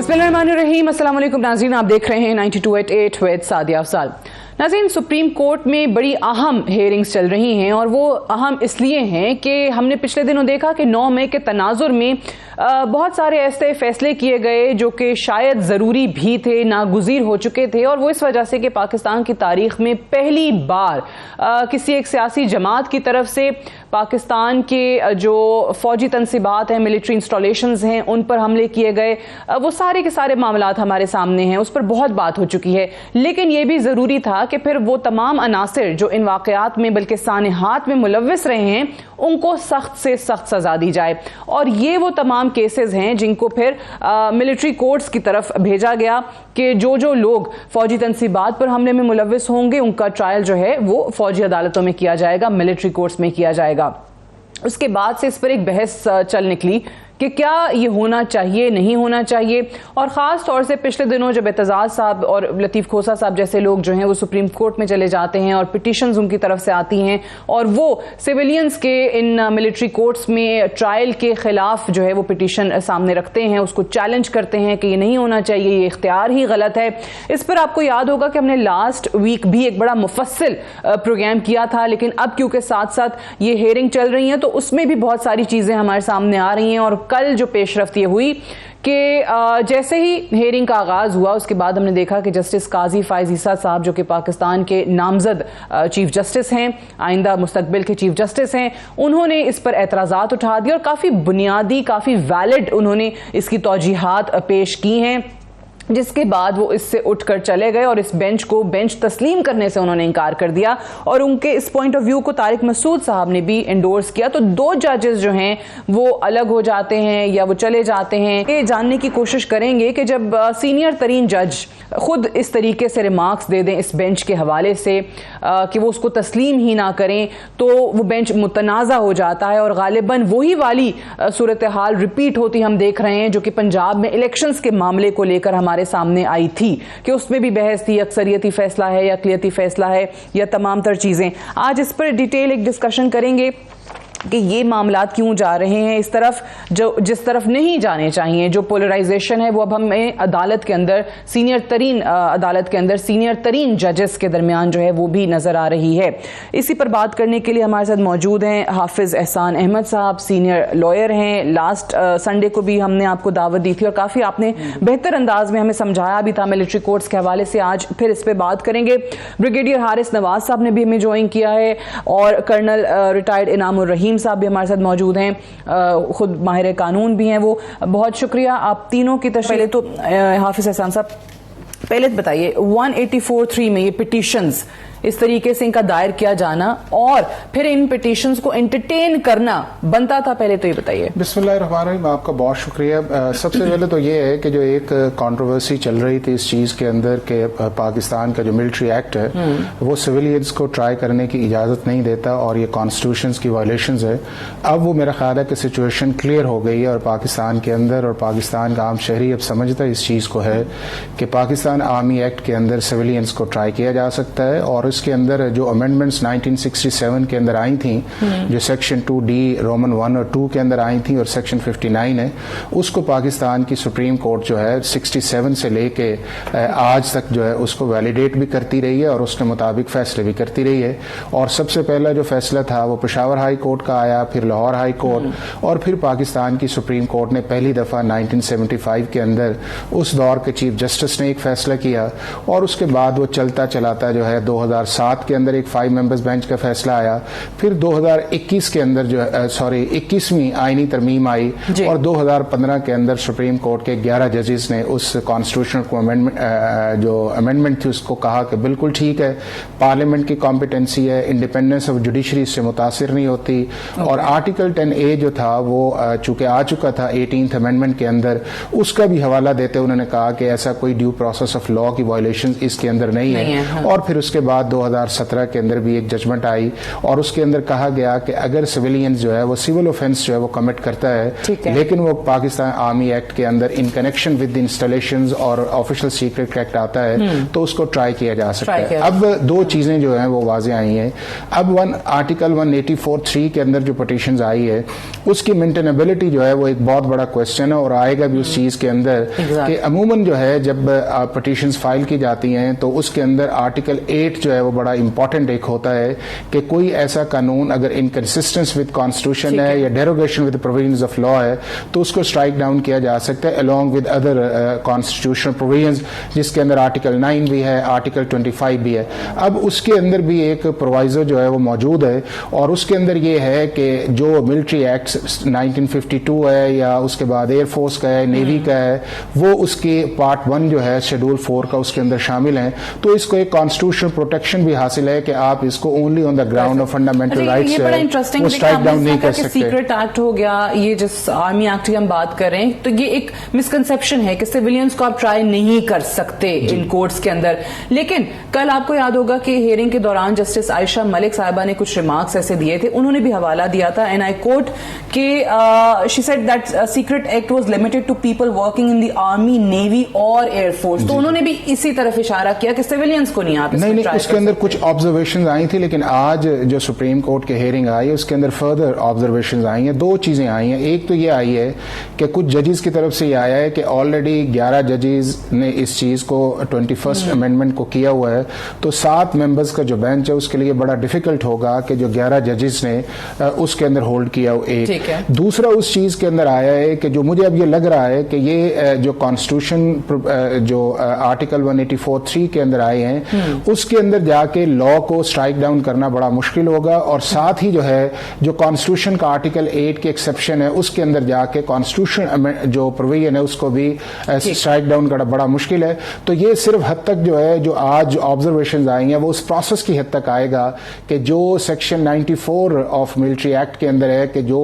बिस्मिल्लाहिर्रहमानिर्रहीम। अस्सलाम वालेकुम नाज़रीन, आप देख रहे हैं 92.8 विद सादिया अफजाल। नाज़रीन, सुप्रीम कोर्ट में बड़ी अहम हेयरिंग्स चल रही हैं और वो अहम इसलिए हैं कि हमने पिछले दिनों देखा कि 9 मई के तनाजुर में बहुत सारे ऐसे फैसले किए गए जो कि शायद ज़रूरी भी थे, नागुज़ीर हो चुके थे, और वो इस वजह से कि पाकिस्तान की तारीख में पहली बार किसी एक सियासी जमात की तरफ से पाकिस्तान के जो फ़ौजी तनसीबात हैं, मिलिट्री इंस्टॉलेशंस हैं, उन पर हमले किए गए। वो सारे के सारे मामलात हमारे सामने हैं, उस पर बहुत बात हो चुकी है। लेकिन ये भी ज़रूरी था कि फिर वो तमाम अनासिर जो इन वाक़यात में बल्कि सानहात में मुलव्विस रहे हैं उनको सख्त से सख्त सजा दी जाए। और ये वो तमाम केसेस हैं जिनको फिर मिलिट्री कोर्ट्स की तरफ भेजा गया कि जो जो लोग फ़ौजी तनसीबात पर हमले में मुलव्विस होंगे उनका ट्रायल जो है वो फ़ौजी अदालतों में किया जाएगा, मिलिट्री कोर्ट्स में किया जाएगा। उसके बाद से इस पर एक बहस चल निकली कि क्या ये होना चाहिए, नहीं होना चाहिए। और ख़ास तौर से पिछले दिनों जब एतजाज़ साहब और लतीफ़ खोसा साहब जैसे लोग जो हैं वो सुप्रीम कोर्ट में चले जाते हैं और पिटिशंस उनकी तरफ से आती हैं और वो सिविलियंस के इन मिलिट्री कोर्ट्स में ट्रायल के ख़िलाफ़ जो है वो पिटिशन सामने रखते हैं, उसको चैलेंज करते हैं कि ये नहीं होना चाहिए, ये इख्तियार ही गलत है। इस पर आपको याद होगा कि हमने लास्ट वीक भी एक बड़ा मुफस्सिल प्रोग्राम किया था, लेकिन अब क्योंकि साथ साथ ये हेयरिंग चल रही हैं तो उसमें भी बहुत सारी चीज़ें हमारे सामने आ रही हैं। और कल जो पेशरफ्त ये हुई कि जैसे ही हेयरिंग का आगाज़ हुआ उसके बाद हमने देखा कि जस्टिस काजी फ़ाइज़ ईसा साहब जो कि पाकिस्तान के नामजद चीफ जस्टिस हैं, आइंदा मुस्तकबिल के चीफ जस्टिस हैं, उन्होंने इस पर एतराज़ात उठा दिए और काफ़ी बुनियादी, काफ़ी वैलिड उन्होंने इसकी तौजीहात पेश की हैं, जिसके बाद वो इससे उठकर चले गए और इस बेंच को बेंच तस्लीम करने से उन्होंने इनकार कर दिया। और उनके इस पॉइंट ऑफ व्यू को तारिक मसूद साहब ने भी एंडोर्स किया। तो दो जजेस जो हैं वो अलग हो जाते हैं या वो चले जाते हैं। ये जानने की कोशिश करेंगे कि जब सीनियर तरीन जज खुद इस तरीके से रिमार्क्स दे दें इस बेंच के हवाले से कि वो उसको तस्लीम ही ना करें तो वो बेंच मुतनाज़ा हो जाता है और गालिबन वही वाली सूरत हाल रिपीट होती हम देख रहे हैं जो कि पंजाब में इलेक्शंस के मामले को लेकर हमारे सामने आई थी कि उसमें भी बहस थी, अक्सरियती फैसला है या अक़लियती फैसला है या तमाम तर चीज़ें। आज इस पर डिटेल एक डिस्कशन करेंगे कि ये मामलात क्यों जा रहे हैं इस तरफ जो जिस तरफ नहीं जाने चाहिए। जो पोलराइजेशन है वो अब हमें अदालत के अंदर सीनियर तरीन जजेस के दरमियान जो है वो भी नज़र आ रही है। इसी पर बात करने के लिए हमारे साथ मौजूद हैं हाफिज़ एहसान अहमद साहब, सीनियर लॉयर हैं। लास्ट संडे को भी हमने आपको दावत दी थी और काफ़ी आपने बेहतर अंदाज में हमें समझाया भी था मिलिट्री कोर्ट्स के हवाले से। आज फिर इस पर बात करेंगे। ब्रिगेडियर हारिस नवाज साहब ने भी हमें ज्वाइन किया है और कर्नल रिटायर्ड इनामुर रहीम साहब भी हमारे साथ मौजूद हैं, खुद माहिर कानून भी हैं वो। बहुत शुक्रिया आप तीनों की तरफ। पहले तो हाफिज एहसान साहब पहले बताइए 184(3) में ये पिटिशंस इस तरीके से इनका दायर किया जाना और फिर इन पिटिशंस को एंटरटेन करना बनता था, पहले तो ये बताइए। बिस्मिल्लाहिर्रहमानिर्रहीम, आपका बहुत शुक्रिया। सबसे पहले तो ये है कि जो एक कंट्रोवर्सी चल रही थी इस चीज़ के अंदर कि पाकिस्तान का जो मिलिट्री एक्ट है वो सिविलियंस को ट्राई करने की इजाज़त नहीं देता और ये कॉन्स्टिट्यूशन की वायलेशंस है। अब वो मेरा ख्याल है कि सिचुएशन क्लियर हो गई है और पाकिस्तान के अंदर और पाकिस्तान का आम शहरी अब समझता है इस चीज़ को है कि पाकिस्तान आर्मी एक्ट के अंदर सिविलियंस को ट्राई किया जा सकता है। और इसके अंदर जो अमेंडमेंट्स 1967 के अंदर आई थी, जो सेक्शन 2D रोमन 1 और 2 के अंदर आई थी और सेक्शन 59 है, उसको पाकिस्तान की सुप्रीम कोर्ट जो है 67 से लेके आज तक जो है उसको वैलिडेट भी करती रही है और उसके मुताबिक फैसले भी करती रही है। और सबसे पहला जो फैसला था वो पेशावर हाई कोर्ट का आया, फिर लाहौर हाई कोर्ट और फिर पाकिस्तान की सुप्रीम कोर्ट ने पहली दफा 1975 के अंदर उस दौर के चीफ जस्टिस ने एक फैसला किया और उसके बाद वो चलता चलाता जो है 2007 के अंदर एक 5 मेंबर्स बेंच का फैसला आया, फिर 2021 के अंदर जो 21वीं आईनी तरमीम आई और 2015 के अंदर सुप्रीम कोर्ट के 11 जजेस ने उस कॉन्स्टिट्यूशनल को अमेंडमेंट थी उसको कहा कि बिल्कुल ठीक है, पार्लियामेंट की कॉम्पिटेंसी है, इंडिपेंडेंस ऑफ जुडिशरी से मुतासिर नहीं होती। और आर्टिकल 10A जो था वो चूंकि आ चुका था 18th अमेंडमेंट के अंदर, उसका भी हवाला देते उन्होंने कहा कि ऐसा कोई ड्यू प्रोसेस ऑफ लॉ की वायलेशन इसके अंदर नहीं है। और फिर उसके बाद 2017 के अंदर भी एक जजमेंट आई और उसके अंदर कहा गया कि अगर सिविलियंस जो है वो सिविल ऑफेंस जो है वो कमिट करता है लेकिन वो पाकिस्तान आर्मी एक्ट के अंदर इन कनेक्शन विद इंस्टॉलेशंस और ऑफिशियल सीक्रेट एक्ट आता है तो उसको ट्राई किया जा सकता है। अब दो चीजें जो हैं वो वाजे आई हैं। अब आर्टिकल 184(3) के अंदर जो पिटीशंस आई है उसकी मेंटेनेबिलिटी जो है वो एक बहुत बड़ा क्वेश्चन है और आएगा भी उस चीज के अंदर कि अमूमन जो है जब पिटीशंस फाइल की जाती हैं तो उसके अंदर आर्टिकल 8 जो है वो बड़ा इंपॉर्टेंट एक होता है कि कोई ऐसा कानून अगर इनकंसिस्टेंस विद कॉन्स्टिट्यूशन है या derogation with provisions of law है तो उसको स्ट्राइक डाउन किया जा सकता है along with other constitutional provisions जिसके अंदर आर्टिकल 9 भी है, आर्टिकल 25 भी है। अब उसके अंदर भी एक प्रोवाइजो जो है वो मौजूद है और उसके अंदर ये है कि जो मिलिट्री एक्ट 1952 है या उसके बाद एयरफोर्स का है, नेवी का है, वो उसके पार्ट 1 जो है शेड्यूल 4 का उसके अंदर शामिल है। तो इसको एक कॉन्स्टिट्यूशनल प्रोटेक्शन भी हासिल है कि आप इसको only on the ground of fundamental rights वो स्ट्राइक डाउन नहीं कर सकते। सीक्रेट एक्ट हो गया, ये जिस आर्मी एक्ट की हम बात कर रहे हैं तो ये एक मिसकंसेप्शन है कि सिविलियंस को आप ट्राई नहीं कर सकते इन कोर्ट्स के अंदर। लेकिन कल आपको याद होगा कि हियरिंग के दौरान जस्टिस आयशा मलिक साहिबा ने कुछ रिमार्क्स ऐसे दिए थे, उन्होंने भी हवाला दिया था एंड आई कोट कि she said that secret act was limited to people working in the army, navy और एयरफोर्स। तो उन्होंने भी इसी तरफ इशारा किया कि सिविलियंस को नहीं आप नहीं उसके अंदर कुछ ऑब्जर्वेशन आई थी लेकिन आज जो सुप्रीम कोर्ट के हियरिंग आई है उसके अंदर फर्दर ऑब्जर्वेशन आई हैं। दो चीजें आई हैं। एक तो ये आई है कि कुछ जजेस की तरफ से ये आया है कि ऑलरेडी 11 जजेस ने इस चीज को 21st अमेंडमेंट को किया हुआ है तो 7 मेंबर्स का जो बेंच है उसके लिए बड़ा डिफिकल्ट होगा कि जो 11 जजेस ने उसके अंदर होल्ड किया हो। एक दूसरा उस चीज के अंदर आया है कि जो मुझे अब ये लग रहा है कि ये जो कॉन्स्टिट्यूशन जो आर्टिकल 184(3) के अंदर आए हैं उसके अंदर जाके लॉ को स्ट्राइक डाउन करना बड़ा मुश्किल होगा और साथ ही जो है जो कॉन्स्टिट्यूशन का आर्टिकल 8 के एक्सेप्शन है उसके अंदर जाके कॉन्स्टिट्यूशन जो प्रोविजन है उसको भी स्ट्राइक डाउन करना बड़ा मुश्किल है। तो ये सिर्फ हद तक जो है जो आज ऑब्जर्वेशन आई हैं वो उस प्रोसेस की हद तक आएगा कि जो सेक्शन 94 ऑफ मिलिट्री एक्ट के अंदर है कि जो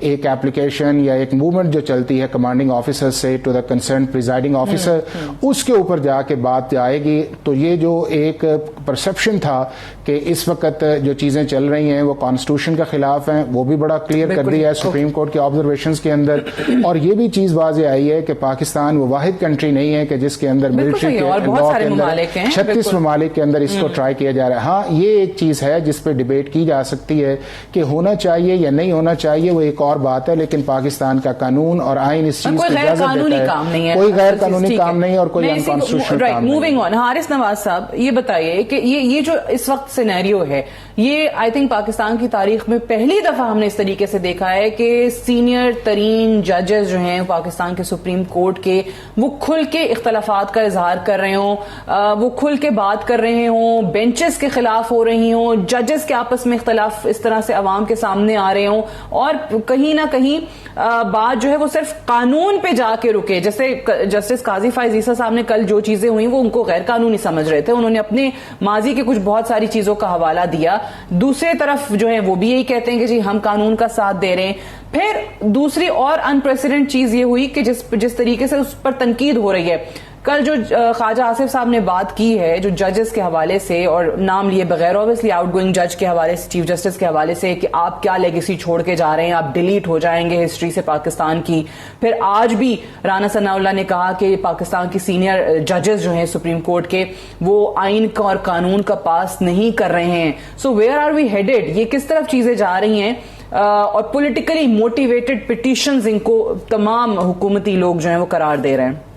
एक एप्लीकेशन या एक मूवमेंट जो चलती है कमांडिंग ऑफिसर से to the concern presiding officer उसके ऊपर जाके बात आएगी। तो ये जो एक परसेप्शन था कि इस वक्त जो चीजें चल रही हैं वो कॉन्स्टिट्यूशन के खिलाफ हैं वो भी बड़ा क्लियर कर दिया है सुप्रीम कोर्ट के ऑब्जर्वेशंस के अंदर। और ये भी चीज वाज़ेह आई है कि पाकिस्तान वो वाहिद कंट्री नहीं है कि जिसके अंदर मिलिट्री के लॉ के अंदर 36 ममालिक के अंदर इसको ट्राई किया जा रहा है। हाँ ये एक चीज है जिस पर डिबेट की जा सकती है कि होना चाहिए या नहीं होना चाहिए, वो एक और बात है, लेकिन पाकिस्तान का कानून और आइन इस चीज की इजाजत देता है। कोई गैर कानूनी काम नहीं है और कोई अनकॉन्स्टिट्यूशनल काम नहीं। मूविंग ऑन, हारिस नवाज साहब ये बताइए कि ये जो इस वक्त सिनेरियो है ये आई थिंक पाकिस्तान की तारीख में पहली दफा हमने इस तरीके से देखा है कि सीनियर तरीन जजेस जो हैं पाकिस्तान के सुप्रीम कोर्ट के वो खुल के इख्तलाफात का इजहार कर रहे हों, वो खुल के बात कर रहे हों, बेंचेस के खिलाफ हो रही हों, जजेस के आपस में इख्तलाफ इस तरह से अवाम के सामने आ रहे हों और कहीं ना कहीं बात जो है वो सिर्फ कानून पे जाके रुके। जैसे जस्टिस काजी फायज ईसा साहब ने कल जो चीजें हुई वो उनको गैर कानूनी समझ रहे थे, उन्होंने अपने माजी के कुछ बहुत सारी चीजों का हवाला दिया। दूसरे तरफ जो है वो भी यही कहते हैं कि जी हम कानून का साथ दे रहे हैं। फिर दूसरी और अनप्रेसिडेंट चीज ये हुई कि जिस तरीके से उस पर तनकीद हो रही है। कल जो ख्वाजा आसिफ साहब ने बात की है जो जजेस के हवाले से और नाम लिए बगैर ऑब्वियसली आउटगोइंग जज के हवाले से, चीफ जस्टिस के हवाले से कि आप क्या लेगेसी छोड़ के जा रहे हैं, आप डिलीट हो जाएंगे हिस्ट्री से पाकिस्तान की। फिर आज भी राना सनाउल्लाह ने कहा कि पाकिस्तान की सीनियर जजेस जो हैं सुप्रीम कोर्ट के वो आइन का और कानून का पास नहीं कर रहे हैं। So where are we headed, ये किस तरफ चीजें जा रही हैं? और पॉलिटिकली मोटिवेटेड पिटीशंस इनको तमाम हुकूमती लोग जो हैं वो करार दे रहे हैं।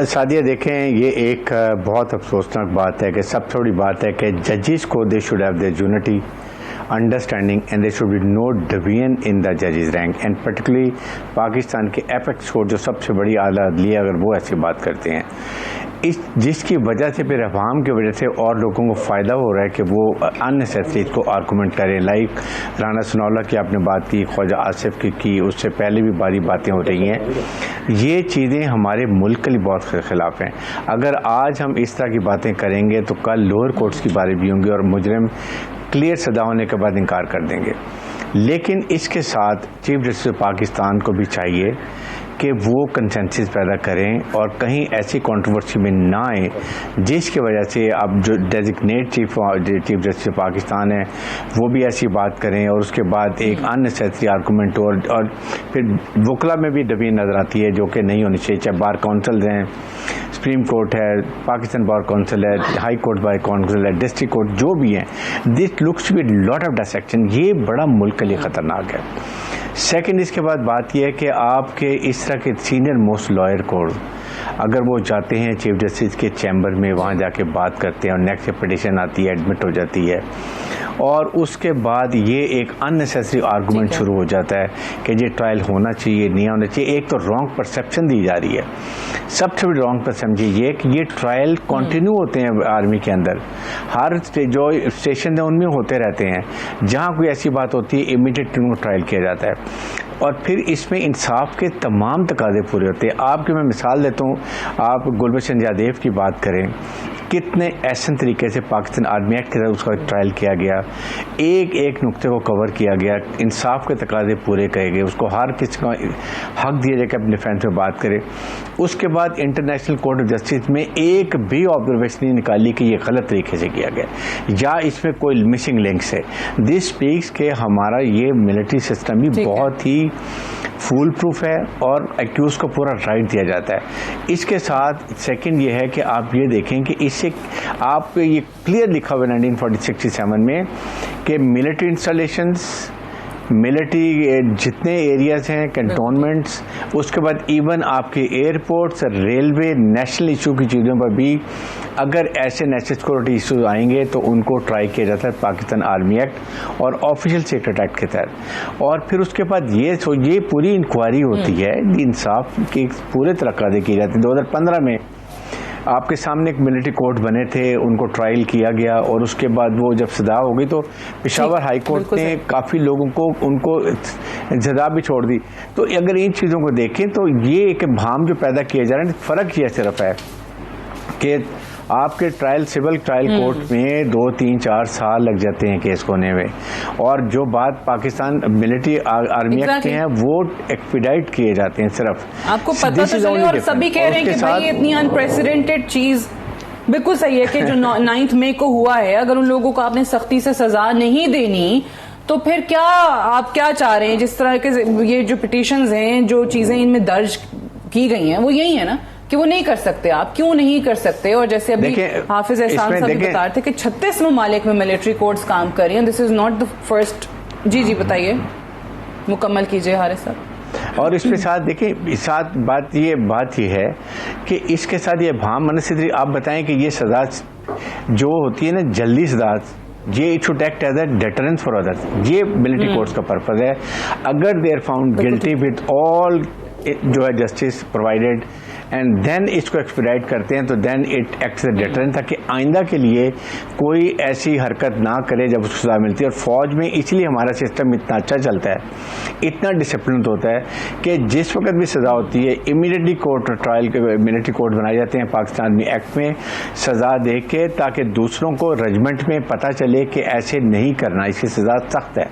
सादिया देखें, ये एक बहुत अफसोसनाक बात है कि सबसे बड़ी बात है कि जजेस को they should have their unity understanding and there should be no division in the जजेस रैंक एंड पर्टिकुलरली पाकिस्तान के एपेक्स कोर्ट जो सबसे बड़ी आला अदलिया अगर वो ऐसी बात करते हैं जिसकी वजह से फिर अवाम की वजह से और लोगों को फ़ायदा हो रहा है कि वो अननेसेसरी इसको आर्गूमेंट करें। लाइक राना सनाउल्लाह की आपने बात की, ख्वाजा आसिफ की उससे पहले भी बारी बातें हो रही हैं। ये चीज़ें हमारे मुल्क के लिए बहुत खिलाफ हैं। अगर आज हम इस तरह की बातें करेंगे तो कल लोअर कोर्ट्स की बारी भी होंगी और मुजरिम क्लियर सजा होने के बाद इनकार कर देंगे। लेकिन इसके साथ चीफ जस्टिस पाकिस्तान को भी चाहिए कि वो कंसेंसस पैदा करें और कहीं ऐसी कंट्रोवर्सी में ना आए जिसकी वजह से अब जो डेजिग्नेट चीफ जस्टिस पाकिस्तान है वो भी ऐसी बात करें और उसके बाद एक अननेसेसरी आर्गूमेंट और फिर वकला में भी डबी नज़र आती है जो कि नहीं होनी चाहिए, चाहे बार काउंसिल हैं, सुप्रीम कोर्ट है, पाकिस्तान बार काउंसिल है, हाई कोर्ट बार काउंसिल है, डिस्ट्रिक्ट कोर्ट जो भी है, this looks with lot of dissection. ये बड़ा मुल्क के लिए ख़तरनाक है। सेकंड, इसके बाद बात यह है कि आपके इस तरह के सीनियर मोस्ट लॉयर को अगर वो जाते हैं चीफ जस्टिस के चैम्बर में, वहाँ जाके बात करते हैं और नेक्स्ट पिटिशन आती है, एडमिट हो जाती है और उसके बाद ये एक अननेसेसरी आर्गूमेंट शुरू हो जाता है कि ये ट्रायल होना चाहिए, नहीं होना चाहिए। एक तो रॉन्ग परसेप्शन दी जा रही है, सबसे बड़ी रॉन्ग परसेप्शन ये कि ये ट्रायल कंटिन्यू होते हैं आर्मी के अंदर, हर जो स्टेशन है उनमें होते रहते हैं, जहाँ कोई ऐसी बात होती है इमीडिएट उनको ट्रायल किया जाता है और फिर इसमें इंसाफ के तमाम तकाजे पूरे होते हैं। आपकी मैं मिसाल देता हूँ, आप गुलबशन यादेव की बात करें, कितने ऐसे तरीके से पाकिस्तान आर्मी एक्ट के तहत उसका ट्रायल किया गया, एक एक नुक्ते को कवर किया गया, इंसाफ के तकाजे पूरे किए गए, उसको हर किसी का हक दिया जाए कि अपने डिफेंस में बात करे। उसके बाद इंटरनेशनल कोर्ट ऑफ जस्टिस में एक भी ऑब्जर्वेशन नहीं निकाली कि ये गलत तरीके से किया गया या इसमें कोई मिसिंग लिंक्स है। दिस स्पीक्स के हमारा ये मिलिट्री सिस्टम भी बहुत ही फूल प्रूफ है और एक्यूज को पूरा राइट दिया जाता है। इसके साथ सेकंड ये है कि आप ये देखें कि इससे आप ये क्लियर लिखा हुआ 1967 में कि मिलिट्री इंस्टॉलेशंस, मिलिट्री जितने एरियाज हैं, कैंटोनमेंट्स, उसके बाद इवन आपके एयरपोर्ट्स, रेलवे, नेशनल इशू की चीज़ों पर भी अगर ऐसे नेशनल सिक्योरिटी इशूज आएंगे तो उनको ट्राई किया जाता है पाकिस्तान आर्मी एक्ट और ऑफिशियल सीक्रेट एक्ट के तहत। और फिर उसके बाद ये पूरी इंक्वायरी होती है, इंसाफ की पूरे तरीके की जाती है। 2015 में आपके सामने एक मिलिट्री कोर्ट बने थे, उनको ट्रायल किया गया और उसके बाद वो जब सजा हो गई तो पेशावर हाई कोर्ट ने काफ़ी लोगों को उनको सजा भी छोड़ दी। तो अगर इन चीज़ों को देखें तो ये एक भाम जो पैदा किए जा रहे हैं, फ़र्क ये सिर्फ है कि आपके ट्रायल सिविल ट्रायल कोर्ट में 2, 3, 4 साल लग जाते हैं केस होने में और जो बात पाकिस्तान मिलिट्री आर्मी एक्ट के हैं वो एक्सपीडाइट किए जाते हैं सिर्फ। आपको पता तो चले और सभी कह रहे हैं कि भाई इतनी अनप्रेसिडेंटेड चीज बिल्कुल सही है कि जो 9 मई को हुआ है, अगर उन लोगों को आपने सख्ती से सजा नहीं देनी तो फिर क्या आप क्या चाह रहे हैं? जिस तरह के ये जो पिटिशंस हैं, जो चीजें इनमें दर्ज की गई हैं, वो यही है ना कि वो नहीं कर सकते। आप क्यों नहीं कर सकते? और जैसे अभी हाफिज एहसान साहब बता रहे थे कि 36 ममालिक में मिलिट्री कोर्ट्स काम कर रही हैं, this is not the first. जी बताइए, मुकम्मल कीजिए हारिस साहब। और इसके साथ देखिए, साथ बात ये है कि इसके साथ ये भाम मनसिद्री आप बताएं कि ये सजा जो होती है ना, जल्दी सजा, ये it should act as a deterrence for others. ये मिलिट्री कोर्ट्स का पर्पज है। अगर they are found guilty with all जो है जस्टिस प्रोवाइडेड एंड देन इसको एक्सपीडाइट करते हैं तो then it acts a deterrence, ताकि आइंदा के लिए कोई ऐसी हरकत ना करे जब उसको सजा मिलती है। और फौज में इसलिए हमारा सिस्टम इतना अच्छा चलता है, इतना डिसिप्लिन होता है कि जिस वक्त भी सजा होती है इमीडिएटली कोर्ट ट्रायल के मिलिट्री कोर्ट बनाए जाते हैं पाकिस्तान आर्मी एक्ट में सजा दे के, ताकि दूसरों को रजमेंट में पता चले कि ऐसे नहीं करना, इसकी सजा सख्त है।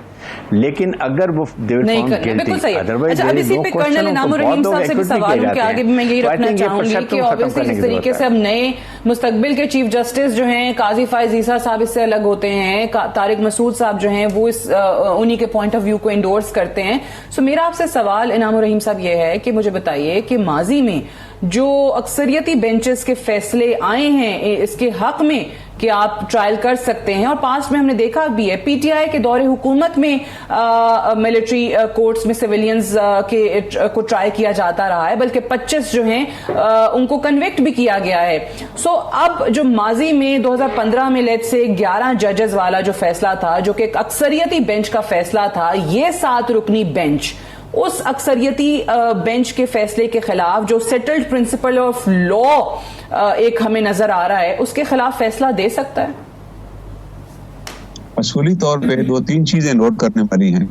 लेकिन अगर वो नहीं करना बिल्कुल सही है। अच्छा, अब इसी पे कर्नल इनामुर रहीम साहब से भी सवाल उनके आगे भी मैं यही रखना चाहूंगी कि ऑब्वियसली जिस तरीके से अब नए मुस्तकबिल के चीफ जस्टिस जो हैं, काजी फायज ईसा साहब इससे अलग होते हैं, तारिक मसूद साहब जो हैं वो इस उन्हीं के पॉइंट ऑफ व्यू को इंडोर्स करते हैं। सो मेरा आपसे सवाल इनामुर रहीम साहब ये है कि मुझे बताइए कि माजी में जो अक्सरियती बेंचेस के फैसले आए हैं इसके हक में कि आप ट्रायल कर सकते हैं, और पास्ट में हमने देखा भी है पीटीआई के दौरे हुकूमत में मिलिट्री कोर्ट्स में सिविलियंस को ट्राई किया जाता रहा है, बल्कि 25 जो हैं उनको कन्विक्ट भी किया गया है। सो अब जो माजी में 2015 में लेट से 11 जजेस वाला जो फैसला था, जो कि एक अक्सरियती बेंच का फैसला था, ये 7 रुकनी बेंच उस अक्सरियती बेंच के फैसले के खिलाफ जो सेटल्ड प्रिंसिपल ऑफ लॉ एक हमें नजर आ रहा है, उसके खिलाफ फैसला दे सकता है? असूली तौर पे 2-3 चीजें नोट करने वाली हैं।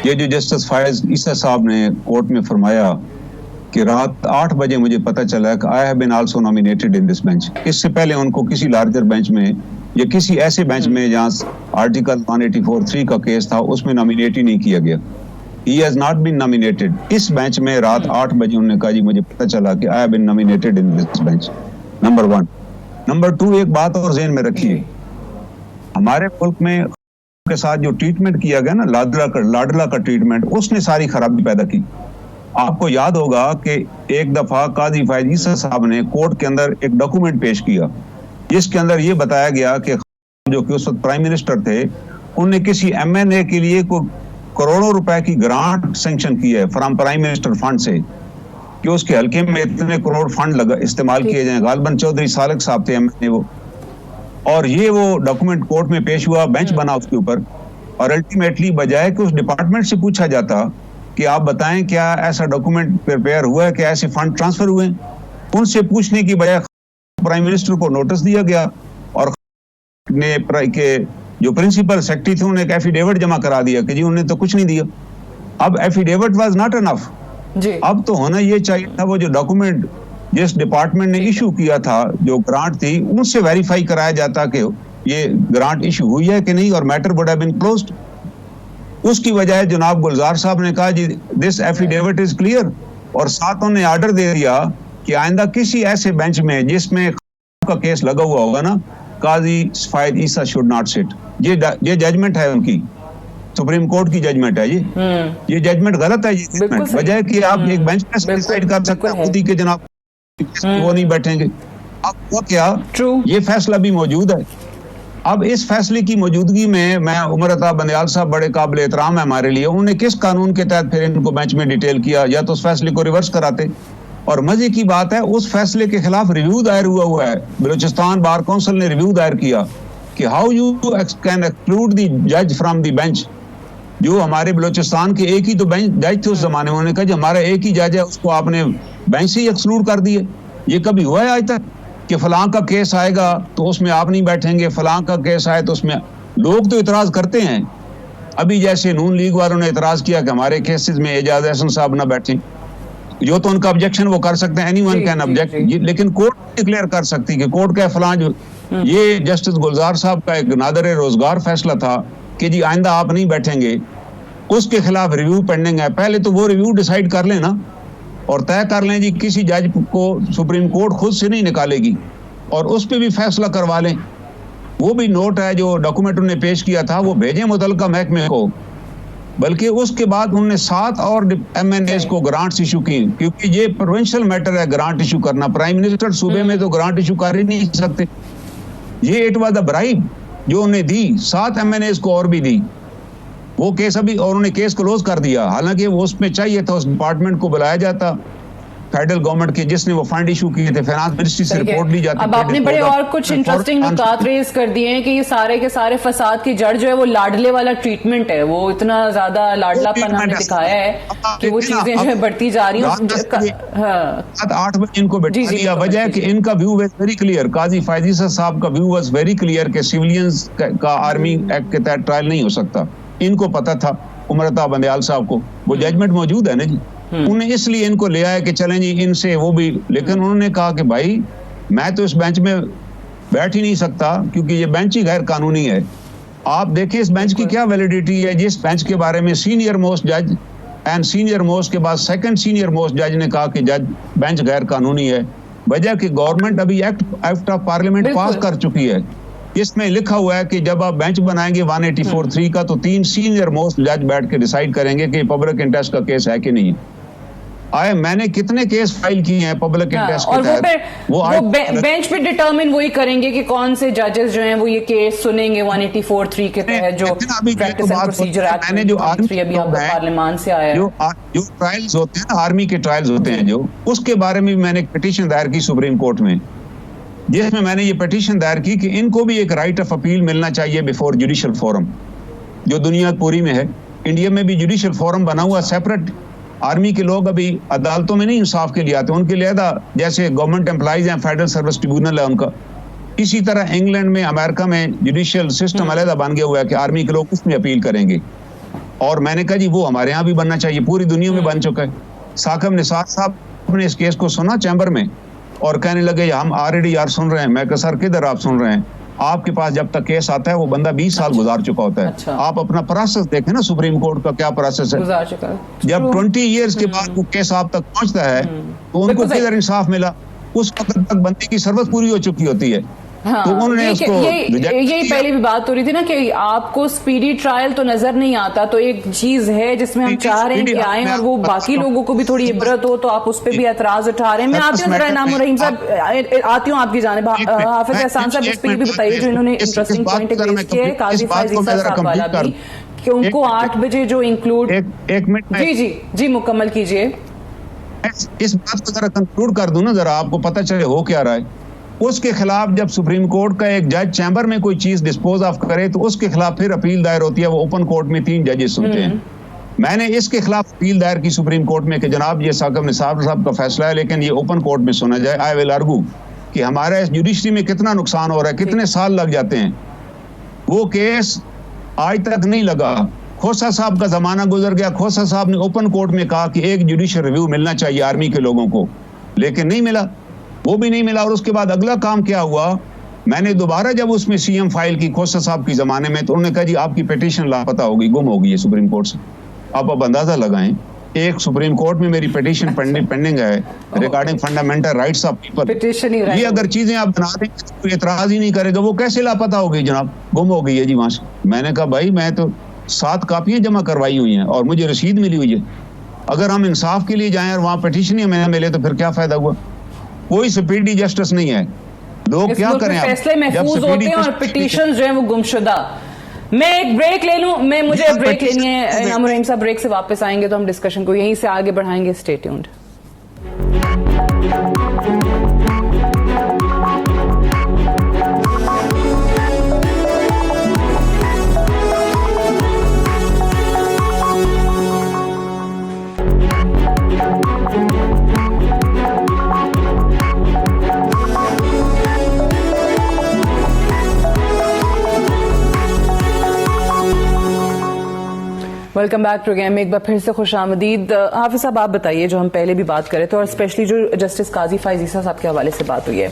ये जो जस्टिस फायज ईसा साहब ने कोर्ट में फरमाया कि रात 8 बजे मुझे पता चला कि I have been also nominated in this bench. इससे पहले उनको किसी लार्जर बेंच में या किसी ऐसे बेंच में जहां आर्टिकल 184(3) का केस था उसमें नॉमिनेट ही नहीं किया गया। He has not been nominated. इस बेंच में रात 8 बजे उन्होंने कहा जी मुझे पता चला कि I have been nominated in this bench. Number 1। Number 2, एक बात और ज़हन में रखिए, हमारे मुल्क में के साथ जो ट्रीटमेंट किया गया ना, लाडला का ट्रीटमेंट, उसने सारी खराबी पैदा की। आपको याद होगा कि एक दफा काजी फायद ईसा साहब ने कोर्ट के अंदर एक डॉक्यूमेंट पेश किया जिसके अंदर ये बताया गया कि जो कि उस वक्त प्राइम मिनिस्टर थे, उन्होंने किसी MNA के लिए कोई करोड़ों रुपए की ग्रांट सैंक्शन की है फ्रॉम प्राइम मिनिस्टर फंड से, कि उसके हल्के में इतने करोड़ फंड इस्तेमाल किए जाए। गालबन चौधरी सालक साहब थे MNA वो, और ये वो डॉक्यूमेंट कोर्ट में पेश हुआ, बेंच बना उसके ऊपर, और अल्टीमेटली बजाय कि उस डिपार्टमेंट से पूछा जाता कि आप बताएं क्या ऐसा डॉक्यूमेंट प्रिपेयर हुआ है कि ऐसे फंड ट्रांसफर हुए, उनसे पूछने की बजाय प्राइम मिनिस्टर को नोटिस दिया गया और ने के जो प्रिंसिपल सेक्रेटरी थे उन्हें एक एफिडेविट जमा करा दिया कि जी उन्हें तो कुछ नहीं दिया। अब एफिडेविट वाज नॉट इनफ जी, अब तो होना ये चाहिए था वो जो डॉक्यूमेंट जिस डिपार्टमेंट ने इशू किया था, जो ग्रांट थी, उनसे वेरीफाई कराया जाता कि ये ग्रांट इशू हुई है कि नहीं, और matter would have been closed. उसकी वजह जनाब गुलजार साहब ने कहा जी दिस एफिडेविट इज क्लियर, और साथ उन्होंने ऑर्डर दे दिया कि आइंदा किसी ऐसे बेंच में जिसमें का केस लगा हुआ होगा ना, काजी फायद ईसा शुड नॉट सिट। ये जजमेंट है उनकी, सुप्रीम कोर्ट की जजमेंट है ये जजमेंट गलत है। ये वजह कि आप एक बेंच पे डिसाइड कर सकते हैं खुद ही के जनाब वो नहीं बैठेंगे। अब वो क्या ये फैसला भी मौजूद है। अब इस फैसले की मौजूदगी में मैं उमर अता बंदयाल साहब बड़े काबिल एहतराम है हमारे लिए, उन्होंने किस कानून के तहत फिर इनको बेंच में डिटेल किया, या तो उस फैसले को रिवर्स कराते। और मजे की बात है उस फैसले के खिलाफ रिव्यू दायर हुआ है, बलूचिस्तान बार काउंसिल ने रिव्यू दायर किया कि how you can exclude the जज फ्रॉम द बेंच। जो हमारे बलूचिस्तान के एक ही तो बेंच जज थे उस जमाने में, उन्होंने कहा जी हमारा एक ही जज है, उसको आपने बेंच से ही एक्सक्लूड कर दिए। ये कभी हुआ है आज तक कि फलां का केस आएगा तो उसमें आप नहीं बैठेंगे, फलां का केस आए तो उसमें लोग तो इतराज करते हैं। अभी जैसे नून लीग वालों ने इतराज किया कि हमारे केसेस में एजाज एहसन साहब ना बैठे, जो तो उनका ऑब्जेक्शन वो कर सकते हैं, एनीवन कैन ऑब्जेक्ट, लेकिन कोर्ट डिक्लेयर कर सकती कि कोर्ट का फलां जो ये जस्टिस गुलजार साहब का एक नादर रोजगार फैसला था कि जी आइंदा आप नहीं बैठेंगे, उसके खिलाफ रिव्यू पेंडिंग है। पहले तो वो रिव्यू डिसाइड कर लें ना, और तय कर लें जी किसी जज को सुप्रीम कोर्ट खुद से नहीं निकालेगी, और उस पर भी फैसला करवा लें। वो भी नोट है जो डॉक्यूमेंट उन्होंने पेश किया था वो भेजें मुतल्लिका महकमे को, बल्कि उसके बाद उन्होंने 7 और MNAs को ग्रांट्स इशू की, क्योंकि ये प्रोविंशियल मैटर है ग्रांट इशू करना। प्राइम मिनिस्टर सूबे में तो ग्रांट इशू कर ही नहीं सकते। ये इट वाज अ ब्राइब जो उन्हें दी, 7 MNAs को और भी दी। वो केस अभी और उन्होंने केस क्लोज कर दिया, हालांकि वो उसमें चाहिए था उस डिपार्टमेंट को बुलाया जाता फेडरल गवर्नमेंट के जिसने वो फंड इशू किए थे, फाइनेंस मिनिस्ट्री से रिपोर्ट ली जाती। अब आपने बड़े और कुछ इंटरेस्टिंग नुकात रेज कर दिए हैं कि ये सारे के सारे फसाद की जड़ जो है वो लाडले वाला ट्रीटमेंट है, वो इतना ज्यादा लाडलापन हमने दिखाया है कि वो चीजें जो है बढ़ती जा रही हैं। 8 बजे इनको बैठा दिया, वजह कि इनका व्यू वाज वेरी क्लियर, काजी फायद ईसा साहब का व्यू वाज वेरी क्लियर कि सिविलियंस का आर्मी एक्ट के तहत ट्रायल नहीं हो सकता। इनको पता था उमर अता बंदयाल साहब को, वो जजमेंट मौजूद है ना जी, उन्हें इसलिए इनको ले आया कि चलें जी इनसे वो भी, लेकिन उन्होंने कहा कि भाई मैं तो इस बेंच में बैठ ही नहीं सकता क्योंकि ये बेंच ही गैर कानूनी है। आप देखिए इस बेंच की क्या वैलिडिटी है, जिस बेंच के बारे में सीनियर मोस्ट जज एंड सीनियर मोस्ट के बाद सेकंड सीनियर मोस्ट जज ने कहा कि जज बेंच गैर कानूनी है। वजह कि गवर्नमेंट अभी एक्ट ऑफ पार्लियामेंट पास कर चुकी है, इसमें लिखा हुआ है कि जब आप बेंच बनाएंगे 184(3) का तो 3 सीनियर मोस्ट जज बैठ के डिसाइड करेंगे कि पब्लिक इंटरेस्ट का केस है कि नहीं। मैंने कितने केस फाइल किए हैं पब्लिक इंटरेस्ट के तहत, वो बेंच पे डिटरमिन वही करेंगे कि कौन से जजेस जो हैं वो ये केस सुनेंगे 184(3) के तहत, जो प्रैक्टिस एंड प्रोसीजर एक्ट मैंने जो आर्मी अभी आपका पार्लियामान से आया है, जो ट्रायल्स होते हैं ना, आर्मी के ट्रायल्स होते हैं जो, उसके बारे में मैंने एक पिटीशन दायर की सुप्रीम कोर्ट में, जिसमें मैंने ये पिटीशन दायर की कि इनको भी एक राइट ऑफ अपील मिलना चाहिए बिफोर जुडिशियल फोरम, जो दुनिया पूरी में है। इंडिया में भी जुडिशियल फोरम बना हुआ सेपरेट। आर्मी के लोग अभी अदालतों में नहीं इंसाफ के लिए आते, उनके लिए जैसे गवर्नमेंट एम्प्लॉइज हैं फेडरल सर्विस ट्रिब्यूनल है उनका, इसी तरह इंग्लैंड में अमेरिका में जुडिशियल सिस्टम अलग बन गया हुआ है कि आर्मी के लोग उसमें अपील करेंगे। और मैंने कहा जी वो हमारे यहाँ भी बनना चाहिए, पूरी दुनिया में बन चुका है। साकिब निसार साहब ने इस केस को सुना चैम्बर में और कहने लगे हम ऑलरेडी यार सुन रहे हैं। मैं कहा सर किधर आप सुन रहे हैं? आपके पास जब तक केस आता है वो बंदा 20 साल गुजार चुका होता है। अच्छा। आप अपना प्रोसेस देखें ना, सुप्रीम कोर्ट का क्या प्रोसेस है। गुजार चुका है। जब 20 इयर्स के बाद वो केस आप तक पहुंचता है तो उनको बिल्कुल सही। किधर इंसाफ मिला? उस वक्त तक बंदे की सर्वत पूरी हो चुकी होती है। हाँ, तो उन्होंने उसको यही पहले भी बात हो रही थी ना कि आपको स्पीडी ट्रायल तो नजर नहीं आता, तो एक चीज है जिसमें हम चाह रहे हैं कि आए और वो बाकी लोगों को भी थोड़ी इबरत हो, तो आप उस पर भी एतराज उठा रहे हैं। मैं आती हूँ जरा इनाम रहीम साहब, आती हूँ आपकी जानिब। हाफिज एहसान साहब इस पर भी बताइए, जो इन्होंने इंटरेस्टिंग पॉइंट रेज किया है काजी फायज ईसा साहब वाला भी, कि उनको 8 बजे जो इंक्लूड। एक मिनट जी मुकम्मल कीजिए। इस बात को जरा कंक्लूड कर दूं ना, जरा आपको पता चले हो क्या रहा है। उसके खिलाफ जब सुप्रीम कोर्ट का एक जज चैम्बर में कोई चीज डिस्पोज ऑफ करे तो उसके खिलाफ फिर अपील दायर होती है। वो ओपन कोर्ट में 3 जजेस होते हैं। मैंने इसके खिलाफ अपील दायर की सुप्रीम कोर्ट में कि जनाब ये साकिब निसार साहब का फैसला है, लेकिन ये ओपन कोर्ट में सुना जाए। आई विल आर्गू कि हमारे इस जुडिशरी में कितना नुकसान हो रहा है, कितने साल लग जाते हैं। वो केस आज तक नहीं लगा। खोसा साहब का जमाना गुजर गया। खोसा साहब ने ओपन कोर्ट में कहा कि एक जुडिशियल रिव्यू मिलना चाहिए आर्मी के लोगों को, लेकिन नहीं मिला, वो भी नहीं मिला। और उसके बाद अगला काम क्या हुआ, मैंने दोबारा जब उसमें सीएम फाइल की खोसा साहब की जमाने में, तो उन्होंने कहा जी आपकी पिटीशन लापता होगी, गुम हो गई है सुप्रीम कोर्ट से। आप अंदाजा लगाएं, एक सुप्रीम कोर्ट में मेरी पिटीशन पेंडिंग है regarding fundamental rights of people. ये अगर चीजें आप बना देंगे तो कोई एतराज ही नहीं करेगा। वो कैसे लापता हो गई जनाब, गुम हो गई है जी वहां से। मैंने कहा भाई मैं तो 7 कापियां जमा करवाई हुई हैं और मुझे रसीद मिली हुई है। अगर हम इंसाफ के लिए जाएं और वहां पिटीशन ही हमें मिले तो फिर क्या फायदा हुआ? कोई स्पीडी जस्टिस नहीं है। लोग क्या करें? फैसले महफूज होते हैं और पिटीशन जो है वो गुमशुदा। मैं एक ब्रेक ले लूं, मुझे ब्रेक लेनी है। इनाम रहीम साहब ब्रेक से वापस आएंगे तो हम डिस्कशन को यहीं से आगे बढ़ाएंगे। Stay tuned. Welcome back program में एक बार फिर से खुश आमदीद। हाफिज साहब आप बताइए, जो हम पहले भी बात कर रहे थे और स्पेशली जो जस्टिस काजी फायज ईसा साहब के हवाले से बात हुई है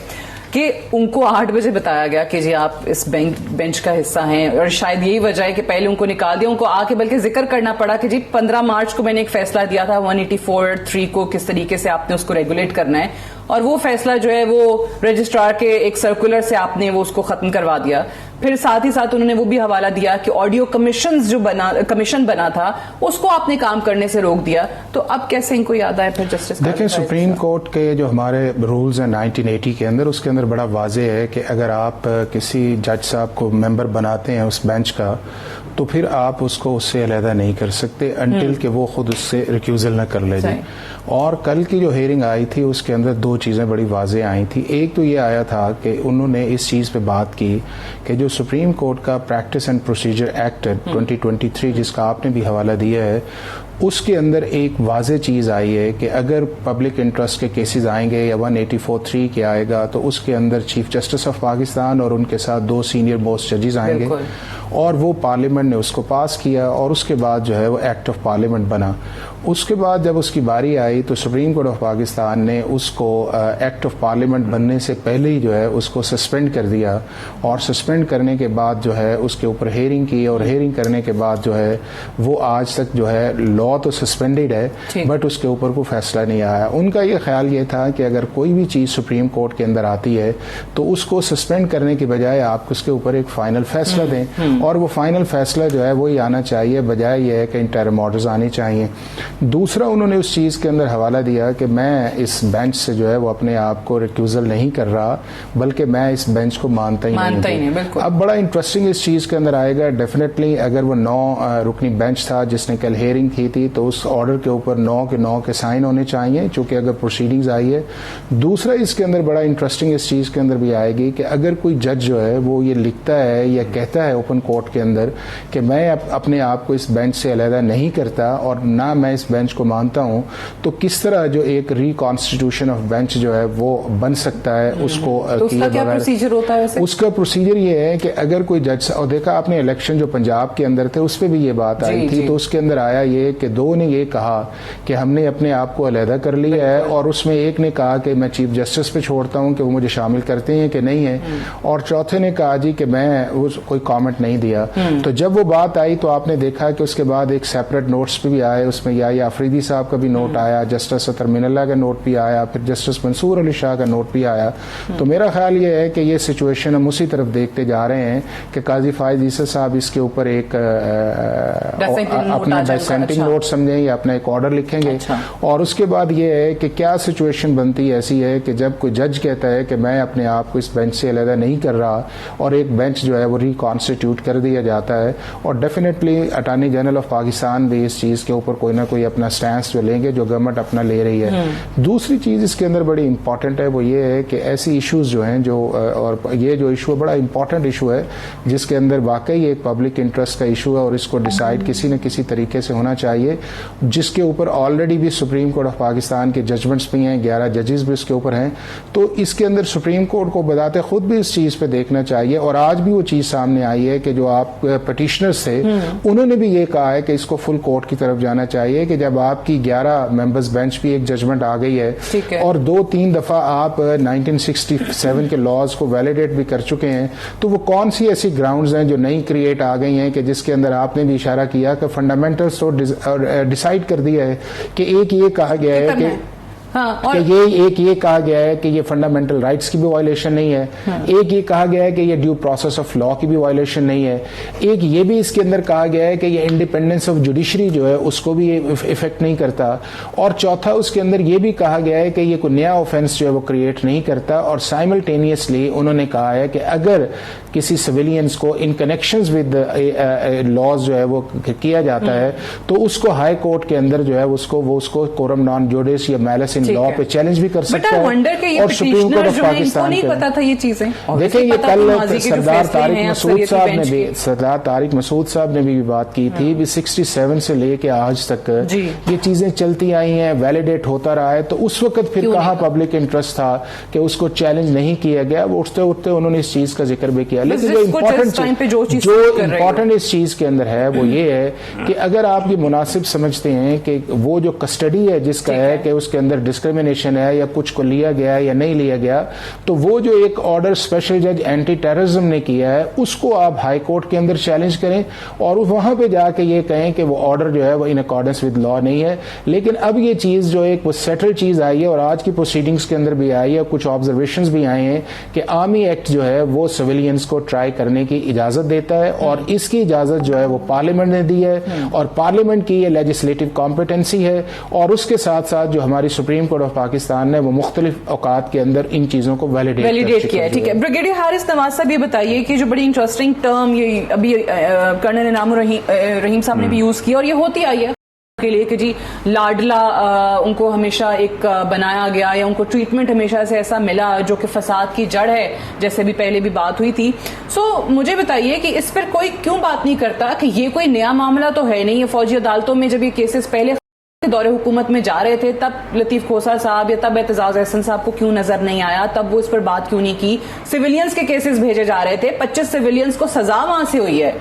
कि उनको 8 बजे बताया गया कि जी आप इस बेंच का हिस्सा हैं, और शायद यही वजह है कि पहले उनको निकाल दिया, उनको आके बल्कि जिक्र करना पड़ा कि जी 15 मार्च को मैंने एक फैसला दिया था 184(3) को किस तरीके से आपने उसको रेगुलेट करना है, और वो फैसला जो है वो रजिस्ट्रार के एक सर्कुलर से आपने वो उसको खत्म करवा दिया। फिर साथ ही साथ उन्होंने वो भी हवाला दिया कि ऑडियो कमीशन बना था उसको आपने काम करने से रोक दिया। तो अब कैसे इनको याद आया फिर जस्टिस? देखिए, सुप्रीम कोर्ट के जो हमारे रूल्स हैं 1980 के अंदर, उसके अंदर बड़ा वाज़ेह है कि अगर आप किसी जज साहब को मेंबर बनाते हैं उस बेंच का, तो फिर आप उसको उससे अलहदा नहीं कर सकते अनटिल कि वो खुद उससे रिक्यूजल न कर ले जाए। और कल की जो हेयरिंग आई थी उसके अंदर 2 चीज़ें बड़ी वाज़ेह आई थी। एक तो ये आया था कि उन्होंने इस चीज़ पे बात की कि जो सुप्रीम कोर्ट का प्रैक्टिस एंड प्रोसीजर एक्ट 2023 जिसका आपने भी हवाला दिया है, उसके अंदर एक वाज़ेह चीज़ आई है कि अगर पब्लिक इंटरेस्ट के केसेस आएंगे या 184(3) के आएगा तो उसके अंदर चीफ जस्टिस ऑफ पाकिस्तान और उनके साथ 2 सीनियर मोस्ट जजेस आएंगे, और वो पार्लियामेंट ने उसको पास किया और उसके बाद जो है वो एक्ट ऑफ पार्लियामेंट बना। उसके बाद जब उसकी बारी आई तो सुप्रीम कोर्ट ऑफ पाकिस्तान ने उसको एक्ट ऑफ पार्लियामेंट बनने से पहले ही जो है उसको सस्पेंड कर दिया, और सस्पेंड करने के बाद जो है उसके ऊपर हेयरिंग की, और हेयरिंग करने के बाद जो है वो आज तक जो है लॉ तो सस्पेंडेड है बट उसके ऊपर कोई फैसला नहीं आया। उनका ये ख्याल ये था कि अगर कोई भी चीज़ सुप्रीम कोर्ट के अंदर आती है तो उसको सस्पेंड करने के बजाय आप उसके ऊपर एक फाइनल फैसला दें, और वो फाइनल फैसला जो है वही आना चाहिए, बजाय ये है कि इंटरिम ऑर्डर्स आने चाहिए। दूसरा, उन्होंने उस चीज़ के अंदर हवाला दिया कि मैं इस बेंच से जो है वो अपने आप को रिक्यूजल नहीं कर रहा, बल्कि मैं इस बेंच को मानता ही नहीं। अब बड़ा इंटरेस्टिंग इस चीज़ के अंदर आएगा डेफिनेटली, अगर वो 9 रुकनी बेंच था जिसने कल हेयरिंग की थी तो उस ऑर्डर के ऊपर 9 के 9 के साइन होने चाहिए, चूंकि अगर प्रोसीडिंग्स आई है। दूसरा, इसके अंदर बड़ा इंटरेस्टिंग इस चीज़ के अंदर भी आएगी कि अगर कोई जज जो है वो ये लिखता है या कहता है ओपन कोर्ट के अंदर कि मैं अपने आप को इस बेंच से अलहदा नहीं करता और ना मैं इस बेंच को मानता हूं, तो किस तरह जो एक रिकॉन्स्टिट्यूशन ऑफ बेंच जो है वो बन सकता है उसको तो उसका क्या प्रोसीजर होता है? उसका प्रोसीजर ये है कि अगर कोई जज, और देखा आपने इलेक्शन जो पंजाब के अंदर थे उस पर भी ये बात आई थी, तो उसके अंदर आया ये कि दो ने ये कहा कि हमने अपने आप को अलहदा कर लिया है, और उसमें एक ने कहा कि मैं चीफ जस्टिस पे छोड़ता हूं कि वो मुझे शामिल करते हैं कि नहीं है, और चौथे ने कहा जी कि मैं कोई कमेंट नहीं दिया। तो जब वो बात आई तो आपने देखा कि उसके बाद एक सेपरेट नोट्स पे भी आए, उसमें या अफरीदी साहब का भी नोट आया, जस्टिस अतर मिनल्ला का नोट भी आया, फिर जस्टिस मंसूर अली शाह का नोट भी आया। तो मेरा ख्याल ये है कि ये सिचुएशन हम उसी तरफ देखते जा रहे हैं कि काजी फायज ईसा साहब इसके ऊपर एक अपना डिसेंटिंग नोट समझें या अपना एक ऑर्डर लिखेंगे। और उसके बाद ये है कि क्या सिचुएशन बनती ऐसी है कि जब कोई जज कहता है कि मैं अपने आप को इस बेंच से अलग नहीं कर रहा, और एक बेंच जो है वो रिकॉन्स्टिट्यूट कर दिया जाता है, और definitely attorney general of Pakistan भी इस चीज़ के ऊपर कोई ना कोई अपना स्टैंड जो लेंगे जो गवर्नमेंट अपना ले रही है। दूसरी चीज़ इसके अंदर बड़ी इंपॉर्टेंट है, वो ये है कि ऐसी इश्यूज जो हैं जो, और ये जो इशू है बड़ा इंपॉर्टेंट इशू है जिसके अंदर वाकई एक पब्लिक इंटरेस्ट का इशू है, और इसको डिसाइड किसी न किसी तरीके से होना चाहिए, जिसके ऊपर ऑलरेडी भी सुप्रीम कोर्ट ऑफ पाकिस्तान के जजमेंट्स भी हैं, 11 जजेस भी इसके ऊपर हैं। तो इसके अंदर सुप्रीम कोर्ट को बताते खुद भी इस चीज पे देखना चाहिए, और आज भी वो चीज सामने आई है कि जो आप पिटिशनर्स थे उन्होंने भी ये कहा है कि इसको फुल कोर्ट की तरफ जाना चाहिए, कि जब आपकी 11 मेंबर्स बेंच भी एक जजमेंट आ गई है और 2-3 दफा आप 1967 के लॉज को वैलिडेट भी कर चुके हैं, तो वो कौन सी ऐसी ग्राउंड्स हैं जो नई क्रिएट आ गई हैं कि जिसके अंदर आपने भी इशारा किया कि फंडामेंटल्स तो डिसाइड कर दिया है कि एक ये कहा गया है कि कि ये कहा गया है कि ये फंडामेंटल राइट्स की भी वायलेशन नहीं है, एक ये कहा गया है कि ये ड्यू प्रोसेस ऑफ लॉ की भी वायलेशन नहीं है, एक ये भी इसके अंदर कहा गया है कि ये इंडिपेंडेंस ऑफ जुडिशरी जो है उसको भी ये इफेक्ट नहीं करता, और चौथा उसके अंदर ये भी कहा गया है कि ये कोई नया ऑफेंस जो है वो क्रिएट नहीं करता, और साइमल्टेनियसली उन्होंने कहा है कि अगर किसी सिविलियंस को इन कनेक्शंस विद लॉज जो है वो किया जाता है तो उसको हाई कोर्ट के अंदर जो है उसको कोरम नॉन जुडिस या मैलिस लॉ पे चैलेंज भी कर सकता है। और सुप्रीम कोर्ट ऑफ पाकिस्तान नहीं पता था ये चीजें। देखिए ये कल सरदार तारिक मसूद साहब ने भी बात की थी, 67 से लेके आज तक ये चीजें चलती आई हैं, वैलिडेट होता रहा है, तो उस वक्त फिर कहाँ पब्लिक इंटरेस्ट था कि उसको चैलेंज नहीं किया गया, वो उठते उठते उन्होंने इस चीज का जिक्र भी किया। लेकिन जो इम्पोर्टेंट इस चीज के अंदर है वो ये है कि अगर आप ये मुनासिब समझते हैं कि वो जो कस्टडी है जिसका है कि उसके अंदर डिस्क्रिमिनेशन है या कुछ को लिया गया या नहीं लिया गया, तो वो जो एक ऑर्डर स्पेशल जज एंटी टेररिज्म ने किया है उसको आप हाई कोर्ट के अंदर चैलेंज करें और वहां पे जाके ये कहें कि वो ऑर्डर जो है वो इन अकॉर्डेंस विद लॉ नहीं है। लेकिन अब ये चीज जो एक वो सेटल चीज आई है और आज की प्रोसीडिंग्स के अंदर भी आई है, कुछ ऑब्जर्वेशंस भी आए हैं कि आर्मी एक्ट जो है वो सिविलियंस को ट्राई करने की इजाजत देता है, और इसकी इजाजत जो है वो पार्लियामेंट ने दी है, और पार्लियामेंट की ये लेजिस्लेटिव कॉम्पिटेंसी है, और उसके साथ साथ जो हमारी सुप्रीम कोर्ट ऑफ पाकिस्तान ने वो मुख्तलिफ औकात के अंदर इन चीजों को वैलिडेट किया है। ठीक है, ब्रिगेडियर हारिस नवाज साहब ये बताइए कि जो बड़ी इंटरेस्टिंग टर्म ये अभी कर्नल इनामुर रहीम साहब ने भी यूज किया और ये होती आई है के लिए कि जी लाडला उनको हमेशा एक बनाया गया या उनको ट्रीटमेंट हमेशा से ऐसा मिला जो कि फसाद की जड़ है, जैसे भी पहले भी बात हुई थी। सो मुझे बताइए कि इस पर कोई क्यों बात नहीं करता कि ये कोई नया मामला तो है नहीं, ये फौजी अदालतों में जब ये केसेस पहले दौरे हुकूमत में जा रहे थे तब लतीफ खोसर साहब या तब एतजाज अहसन साहब को क्यों नजर नहीं आया, तब वो इस पर बात क्यों नहीं की। सिविलियंस के केसेस भेजे जा रहे थे, 25 सिविलियंस को सजा वहां से हुई है,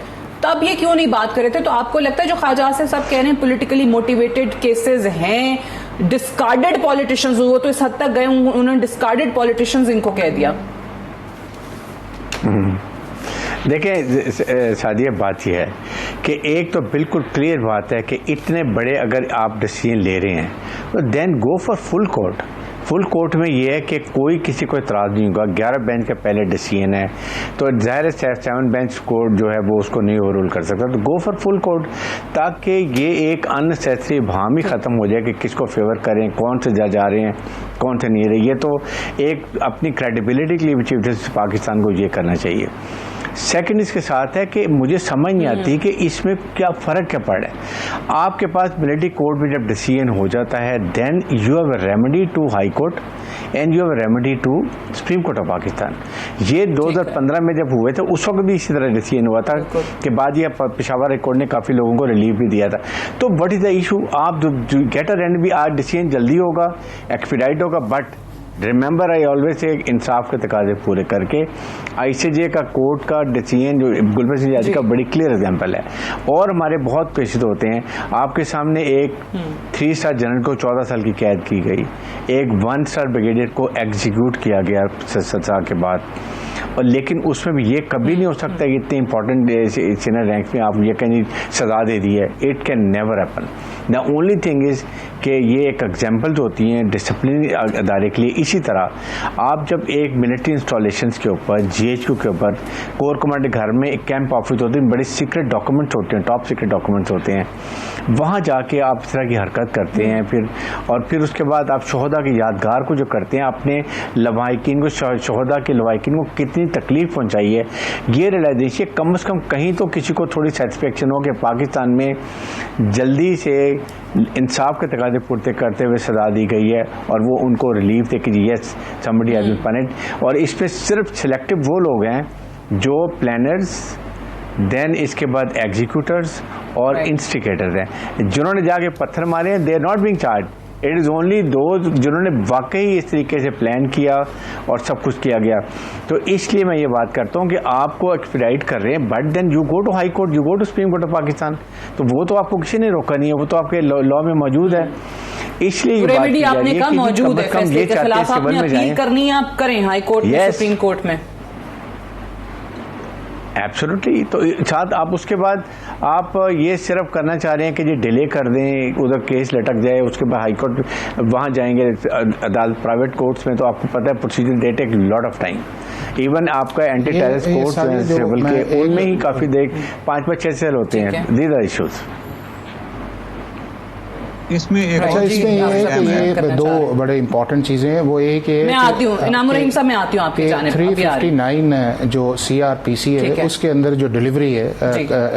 तब ये क्यों नहीं बात कर रहे थे। तो आपको लगता है जो ख्वाजा आसिफ साहब कह रहे हैं पॉलिटिकली मोटिवेटेड केसेस हैं, डिस्कार्डेड पॉलिटिशियंस, वो तो इस हद तक गए उन्होंने डिस्कार्डेड पॉलिटिशियंस इनको कह दिया। देखिए सादिया, बात यह है कि एक तो बिल्कुल क्लियर बात है कि इतने बड़े अगर आप डिसीजन ले रहे हैं तो then go for full court. Full court में ये है कि कोई किसी को इतराज़ नहीं होगा। 11 बेंच का पहले डिसीजन है तो ज़ाहिर है 7 बेंच कोर्ट जो है वो उसको नहीं ओवररूल कर सकता, तो गो फॉर फुल कोर्ट, ताकि ये एक अननेसेसरी भाम ही ख़त्म हो जाए कि किसको फेवर करें, कौन से जज आ रहे हैं, कौन से नहीं रहे। ये तो एक अपनी क्रेडिबिलिटी के लिए भी चीफ जस्टिस पाकिस्तान को ये करना चाहिए। सेकंड इसके साथ है कि मुझे समझ नहीं आती कि इसमें क्या फ़र्क क्या पड़ रहा है। आपके पास मिलिट्री कोर्ट में जब डिसीजन हो जाता है then you have a remedy to high court and you have a remedy to supreme court of Pakistan. ये 2015 में जब हुए थे उस वक्त भी इसी तरह डिसीजन हुआ था कि बाद ये पेशावर हाई कोर्ट ने काफ़ी लोगों को रिलीफ भी दिया था। तो व्हाट इज़ द इशू, आप जो गेट अ रेमेडी, आज डिसीजन जल्दी होगा, एक्सपीडाइट होगा, but remember I always say इंसाफ के तकाजे पूरे करके ICJ का कोर्ट का डिसीजन जो गुलबर सिंह जाजी का बड़ी क्लियर एग्जांपल है। और हमारे बहुत पेशेंट होते हैं, आपके सामने एक 3 स्टार जनरल को 14 साल की कैद की गई, एक 1 स्टार ब्रिगेडियर को एग्जीक्यूट किया गया सजा के बाद, और लेकिन उसमें भी ये कभी नहीं हो सकता कि इतने इंपॉर्टेंट सीनियर रैंक में आप ये कहीं सजा दे दी है। It can never happen. The only thing is कि ये एक एग्जाम्पल्स होती हैं डिसिप्लिन अदारे के लिए। इसी तरह आप जब एक मिलिट्री इंस्टॉलेशंस के ऊपर GHQ के ऊपर कोर कमांड घर में एक कैंप ऑफिस होते हैं, बड़े सीक्रेट डॉक्यूमेंट्स होते हैं, टॉप सीक्रेट डॉक्यूमेंट्स होते हैं, वहाँ जाके आप इस तरह की हरकत करते हैं फिर उसके बाद आप शोहदा की यादगार को जो करते हैं, अपने लवाहिकीन को शोहदा के लवाहिकीन को कितनी तकलीफ पहुँचाई है, ये रियलाइजेशन कम से कम कहीं तो किसी को थोड़ी सेटिस्फेक्शन हो कि पाकिस्तान में जल्दी से इंसाफ के तकाजे पूर्ति करते हुए सजा दी गई है और वो उनको रिलीफ दे कि yes somebody has been punished. और इस पे सिर्फ सिलेक्टिव वो लोग हैं जो प्लानर्स, देन इसके बाद एग्जीक्यूटर्स और इंस्टिगेटर्स हैं, जिन्होंने जाके पत्थर मारे हैं। They are not being charge, it is only those जिन्होंने वाकई इस तरीके से प्लान किया और सब कुछ किया गया। तो इसलिए मैं ये बात करता हूँ कि आपको एक्सपेडाइट कर रहे हैं, but then you go to high court, you go to supreme court of Pakistan, तो वो तो आपको किसी ने रोका नहीं है, वो तो आपके लॉ में मौजूद है। इसलिए रेमेडी आपने कहा मौजूद है, फैसले के खिलाफ आपने अपील करनी है, आप करें हाई कोर्ट में, सुप्रीम कोर्ट में। एब्सोल्युटली। तो साथ आप उसके बाद आप ये सिर्फ करना चाह रहे हैं कि ये डिले कर दें, उधर केस लटक जाए, उसके बाद हाई कोर्ट वहाँ जाएंगे अदालत प्राइवेट कोर्ट्स में, तो आपको पता है procedure they take lot of time. Even आपका एंटी टेररिस्ट कोर्ट सिविल के उनमें ही काफ़ी देर 5-6 साल होते हैं। These are issues. इसमें एक इसमें ये है कि ये 2 बड़े इंपॉर्टेंट चीजें हैं। वो एक है, मैं आती हूँ इनामुर रहीम साहब, मैं आती हूँ आपकी जानिब। 359 जो CRPC है उसके अंदर जो डिलीवरी है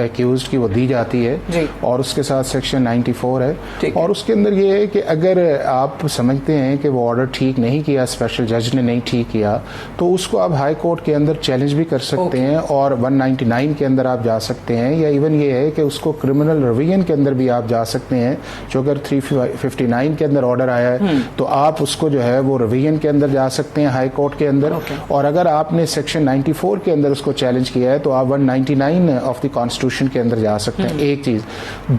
एक्यूज्ड की वो दी जाती है, और उसके साथ सेक्शन 94 है, और उसके अंदर ये है कि अगर आप समझते हैं कि वो ऑर्डर ठीक नहीं किया, स्पेशल जज ने नहीं ठीक किया, तो उसको आप हाई कोर्ट के अंदर चैलेंज भी कर सकते हैं और 199 के अंदर आप जा सकते हैं, या इवन ये है कि उसको क्रिमिनल रिवीजन के अंदर भी आप जा सकते हैं। जो अगर 359 के अंदर ऑर्डर आया है तो आप उसको जो है वो रिवीजन के अंदर जा सकते हैं हाई कोर्ट के अंदर, और अगर आपने सेक्शन 94 के अंदर उसको चैलेंज किया है तो आप 199 ऑफ द कॉन्स्टिट्यूशन के अंदर जा सकते हैं। एक चीज।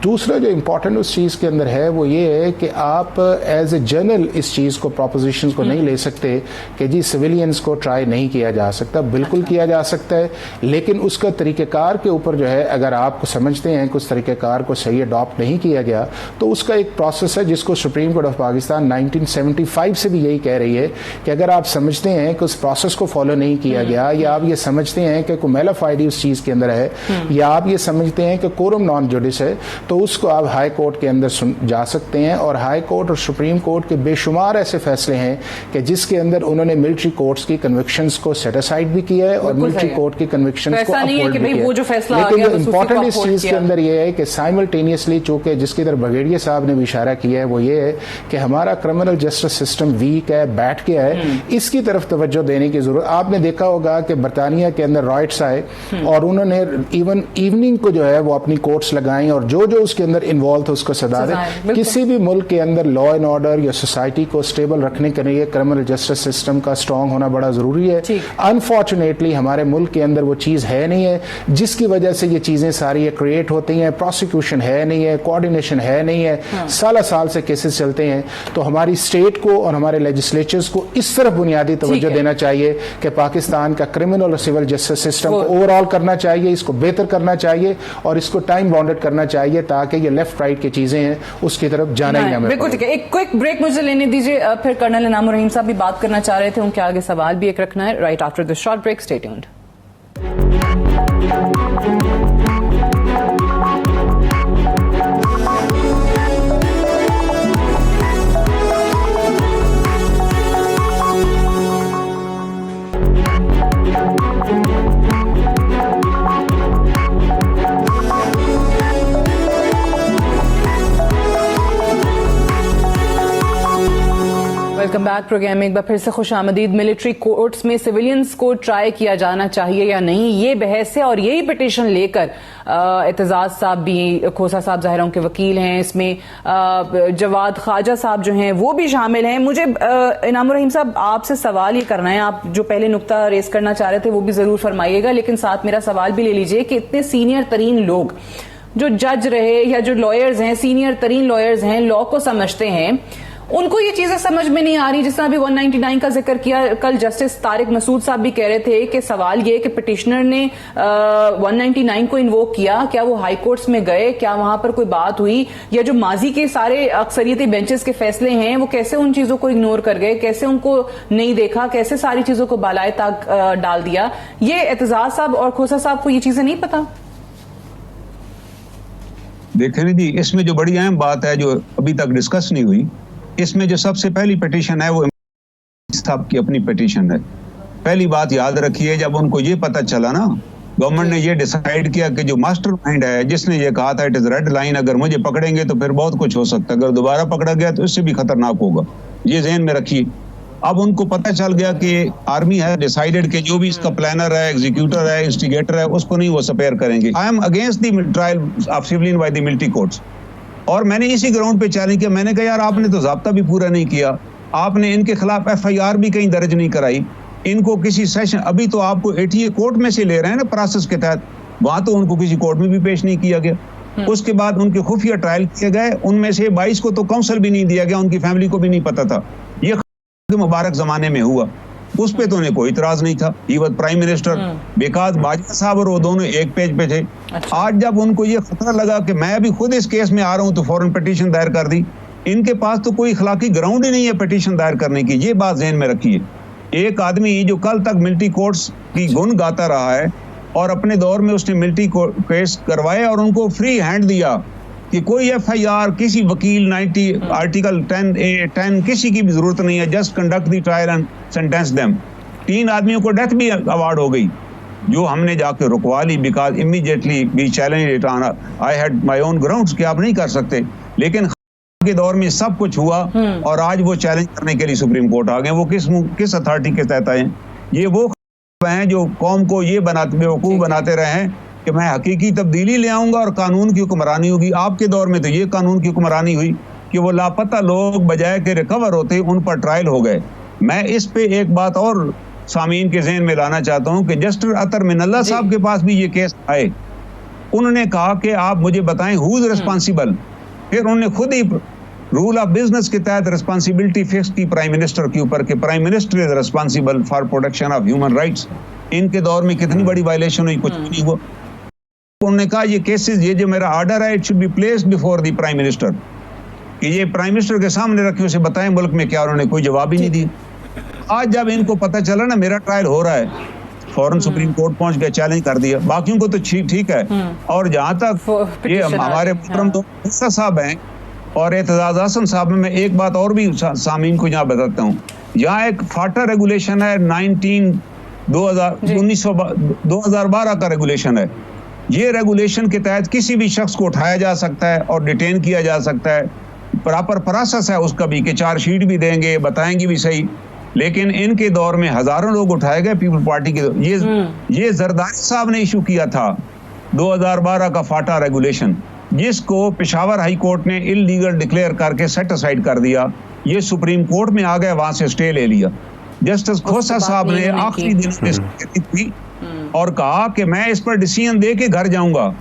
दूसरा जो इंपॉर्टेंट उस चीज के अंदर है वो ये है कि आप एज ए जर्नल इस चीज को, प्रोपोजिशंस को नहीं ले सकते कि जी सिविलियंस को ट्राई नहीं किया जा सकता। बिल्कुल किया जा सकता है, लेकिन उसका तरीकेकार के ऊपर जो है, अगर आप समझते हैं कि उस तरीकेकार को सही अडॉप्ट नहीं किया गया, तो उसका एक प्रोसेस है जिसको सुप्रीम कोर्ट ऑफ पाकिस्तान 1975 से भी यही कह रही है कि अगर आप समझते हैं कि उस प्रोसेस को फॉलो नहीं किया गया, या आप ये समझते हैं कि कोई मेलाफाइडी उस चीज के अंदर है, या आप ये समझते हैं कि कोरम नॉन जुडिस है, तो उसको आप हाई कोर्ट के अंदर जा सकते हैं। और हाई कोर्ट और सुप्रीम कोर्ट के बेशुमार ऐसे फैसले हैं कि जिसके अंदर उन्होंने मिलिट्री कोर्ट्स की कन्विक्शंस को सेट असाइड भी किया है और मिलिट्री कोर्ट की कन्विक्शंस को अपहोल्ड भी किया है। लेकिन इंपॉर्टेंट इस चीज के अंदर ये है कि साइमल्टेनियसली, चूंकि जिसकी तरफ ब्रिगेडियर साहब ने भी इशारा किया है, वो ये है कि हमारा क्रिमिनल जस्टिस सिस्टम वीक है, बैठ गया है, इसकी तरफ तवज्जो देने की जरूरत। आपने देखा होगा कि बर्तानिया के अंदर राइट्स आए और उन्होंने इवन इवनिंग को जो है वो अपनी कोर्ट्स लगाई, और जो जो उसके अंदर इन्वॉल्व था उसको सजा दे। किसी भी मुल्क के अंदर लॉ एंड ऑर्डर या सोसाइटी को स्टेबल रखने के लिए क्रिमिनल जस्टिस सिस्टम का स्ट्रांग होना बड़ा जरूरी है। अनफॉर्चुनेटली हमारे मुल्क के अंदर वो चीज है नहीं है, जिसकी वजह से ये चीजें सारी क्रिएट होती हैं। प्रोसिक्यूशन है नहीं है, कोऑर्डिनेशन है नहीं है, साल से केसेस चलते हैं। तो हमारी स्टेट को और हमारे लेजिस्लेचर्स को इस तरफ बुनियादी तवज्जो देना चाहिए कि पाकिस्तान का क्रिमिनल और सिविल जस्टिस सिस्टम को ओवरऑल करना चाहिए, इसको बेहतर करना चाहिए और इसको टाइम बाउंडेड करना चाहिए, ताकि ये लेफ्ट राइट की चीजें हैं उसकी तरफ जाना ही ना मिले। बिल्कुल ठीक है, एक क्विक ब्रेक मुझे लेने दीजिए, फिर कर्नल इनामुर रहीम साहब भी बात करना चाह रहे थे, उनके आगे सवाल भी एक रखना है। Right after this short break, stay tuned. Welcome back program में एक बार फिर से खुशामदीद। मिलिट्री कोर्ट्स में सिविलियंस को ट्राई किया जाना चाहिए या नहीं, ये बहस है और यही पिटीशन लेकर एतजाज साहब भी, खोसा साहब ज़ाहिर उनके वकील हैं, इसमें जवाद ख्वाजा साहब जो हैं वो भी शामिल हैं। मुझे इनामुर रहीम साहब आपसे सवाल ये करना है, आप जो पहले नुक्ता रेस करना चाह रहे थे वो भी जरूर फरमाइएगा, लेकिन साथ मेरा सवाल भी ले लीजिए कि इतने सीनियर तरीन लोग जो जज रहे या जो लॉयर्स हैं, सीनियर तरीन लॉयर्स हैं, लॉ को समझते हैं, उनको ये चीजें समझ में नहीं आ रही। जिस तरह अभी 199 का जिक्र किया, कल जस्टिस तारिक मसूद साहब भी कह रहे थे कि सवाल ये कि पिटिशनर ने 199 को इन्वोक किया, क्या वो हाई कोर्ट्स में गए, क्या वहां पर कोई बात हुई, या जो माजी के सारे अक्सरियती बेंचेस के फैसले हैं वो कैसे उन चीजों को इग्नोर कर गए, कैसे उनको नहीं देखा, कैसे सारी चीजों को बालाए ताक डाल दिया। ये एतजाज साहब और खोसा साहब को ये चीजें नहीं पता? देखें जी, इसमें जो बड़ी अहम बात है जो अभी तक डिस्कस नहीं हुई, इसमें जो सबसे पहली पिटीशन है वो साहब की अपनी पिटीशन है। पहली बात याद रखिए, जब उनको ये पता चला ना, गवर्नमेंट ने ये डिसाइड किया कि जो मास्टरमाइंड है जिसने ये कहा था इट इज रेड लाइन, अगर मुझे पकड़ेंगे तो फिर बहुत कुछ हो सकता है, अगर दोबारा पकड़ा गया तो इससे भी खतरनाक होगा, ये ज़हन में रखिए। अब उनको पता चल गया कि आर्मी है डिसाइडेड कि जो भी इसका प्लानर है, एग्जीक्यूटर है, इंस्टिगेटर है, उसको नहीं वो स्पेयर करेंगे। I am against the trial of civilian by the military courts. और मैंने इसी ग्राउंड पे चैलेंज किया, मैंने कहा यार आपने तो ज़ाब्ता भी पूरा नहीं किया, आपने इनके खिलाफ FIR भी कहीं दर्ज नहीं कराई, इनको किसी सेशन, अभी तो आपको ATA कोर्ट में से ले रहे हैं ना प्रोसेस के तहत, वहां तो उनको किसी कोर्ट में भी पेश नहीं किया गया। उसके बाद उनके खुफिया ट्रायल किए गए, उनमें से 22 को तो काउंसिल भी नहीं दिया गया, उनकी फैमिली को भी नहीं पता था। ये मुबारक जमाने में हुआ, उस पे तो उन्हें कोई इतराज नहीं था। He was prime minister, because Bajwa साहब और वो दोनों एक पेज पे थे। अच्छा। आज जब उनको ये खतरा लगा कि मैं भी खुद इस केस में आ रहा हूं, तो फौरन पिटीशन दायर कर दी। इनके पास तो कोई इखलाकी ग्राउंड ही नहीं है पिटीशन दायर करने की, ये बात ज़हन में रखिए। एक आदमी जो कल तक मिलिट्री कोर्ट्स की गुन गाता रहा है और अपने दौर में उसने मिलिट्री केस करवाए और उनको फ्री हैंड दिया कि कोई FIR, किसी वकील 90 आर्टिकल 10A10 किसी की भी जरूरत नहीं है, just conduct the trial and sentence them. 3 आदमियों को डेथ भी अवार्ड हो गई, जो हमने जाके रुकवा ली, because immediately we challenge it on, I had my own grounds कि आप नहीं कर सकते। लेकिन के दौर में सब कुछ हुआ और आज वो चैलेंज करने के लिए सुप्रीम कोर्ट आ गए। वो किस अथॉरिटी के तहत आए? ये वो हैं जो कौम को ये बेवकूफ बनाते रहे हैं कि मैं हकीकी तब्दीली ले आऊंगा और कानून की हुक्मरानी होगी। आपके दौर में तो ये कानून की हुक्मरानी हुई कि वो लापता लोग बजाय के रिकवर होते उन पर ट्रायल हो गए। मैं इस पे एक बात और सामीन के ज़हन में लाना चाहता हूं कि जस्टिस अतर मिनल्ला साहब के पास भी ये केस आए। उन्होंने कहा कि आप मुझे बताएं हु इज रिस्पॉन्सिबल। फिर उन्होंने खुद ही रूल ऑफ बिजनेस के तहत रिस्पॉन्सिबिलिटी फिक्स की प्राइम मिनिस्टर के ऊपर कि prime minister is responsible for protection of human rights. इनके दौर में कितनी बड़ी वायलेशन हुई, कुछ नहीं हुआ। उन्होंने कहा ये केसेस, ये जो मेरा ऑर्डर है, it should be placed before the prime minister, कि ये प्राइम मिनिस्टर के सामने रखे, उसे बताएं मुल्क में क्या। उन्होंने कोई जवाब ही नहीं दिया। आज जब इनको पता चला ना मेरा ट्रायल हो रहा है, फौरन सुप्रीम कोर्ट पहुंच गए, चैलेंज कर दिया। बाकियों को तो ठीक है। और जहां तक ये हमारे मुहतरम खोसा साहब हैं और एतजाज हसन साहब में, मैं एक बात और भी सामीन को यहाँ बताता हूँ। यहाँ एक फाटा रेगुलेशन है 2012 का रेगुलेशन है। ये रेगुलेशन के तहत किसी भी शख्स को उठाया जा सकता है और डिटेन किया जा सकता है। प्रॉपर प्रोसेस है उसका भी कि चार्जशीट भी देंगे, बताएंगे भी सही। लेकिन इनके दौर में हजारों लोग उठाए गए पीपल पार्टी के। ये जरदारी साहब ने इशू किया था 2012 का फाटा रेगुलेशन, जिसको पेशावर हाई कोर्ट ने इलीगल डिक्लेयर करके सेट असाइड कर दिया। ये सुप्रीम कोर्ट में आ गए, वहां से स्टे ले लिया। जस्टिस खोसा साहब ने आखिरी दिन में और कहा कि मैं इस पर डिसीजन दे के घर जाऊंगा।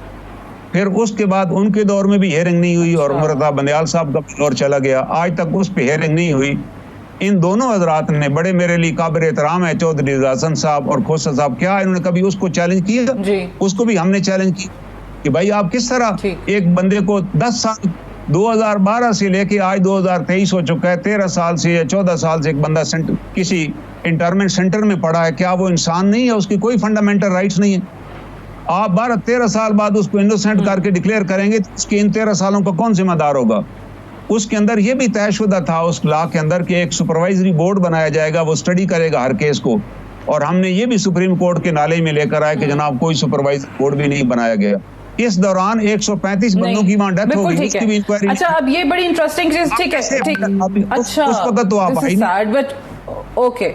फिर उसके बाद उनके दौर में भी हेयरिंग नहीं हुई और उमरता बंदयाल साहब का दौर चला गया, आज तक उस पर हेयरिंग नहीं हुई। इन दोनों हजरात ने, बड़े मेरे लिए काबिल एहतराम है चौधरी हसन साहब और खोसा साहब, क्या इन्होंने कभी उसको चैलेंज किया? उसको भी हमने चैलेंज किया कि भाई आप किस तरह एक बंदे को 10 साल 2012 से लेके आज 2023 हो चुका है, 13 साल से या 14 साल से एक बंदा किसी इंटरमेंट सेंटर में पड़ा है, क्या वो इंसान नहीं है? उसकी कोई फंडामेंटल राइट्स नहीं है। आप 12-13 साल बाद उसको इनोसेंट करके डिक्लेयर करेंगे तो उसके इन 13 सालों का कौन जिम्मेदार होगा? उसके अंदर यह भी तयशुदा था उस लॉ के अंदर कि एक सुपरवाइजरी बोर्ड बनाया जाएगा, वो स्टडी करेगा हर केस को। और हमने ये भी सुप्रीम कोर्ट के नाले में लेकर आए कि जनाब कोई सुपरवाइजरी बोर्ड भी नहीं बनाया गया। इस दौरान 135 बंदों की वहां डेथ हो बिल्कुल गई, ठीक उसकी भी है। इंक्वायरी। अच्छा, अब ये बड़ी इंटरेस्टिंग चीज, ठीक है, ठीक, अच्छा, उस वक्त तो आप आई नहीं। बट ओके,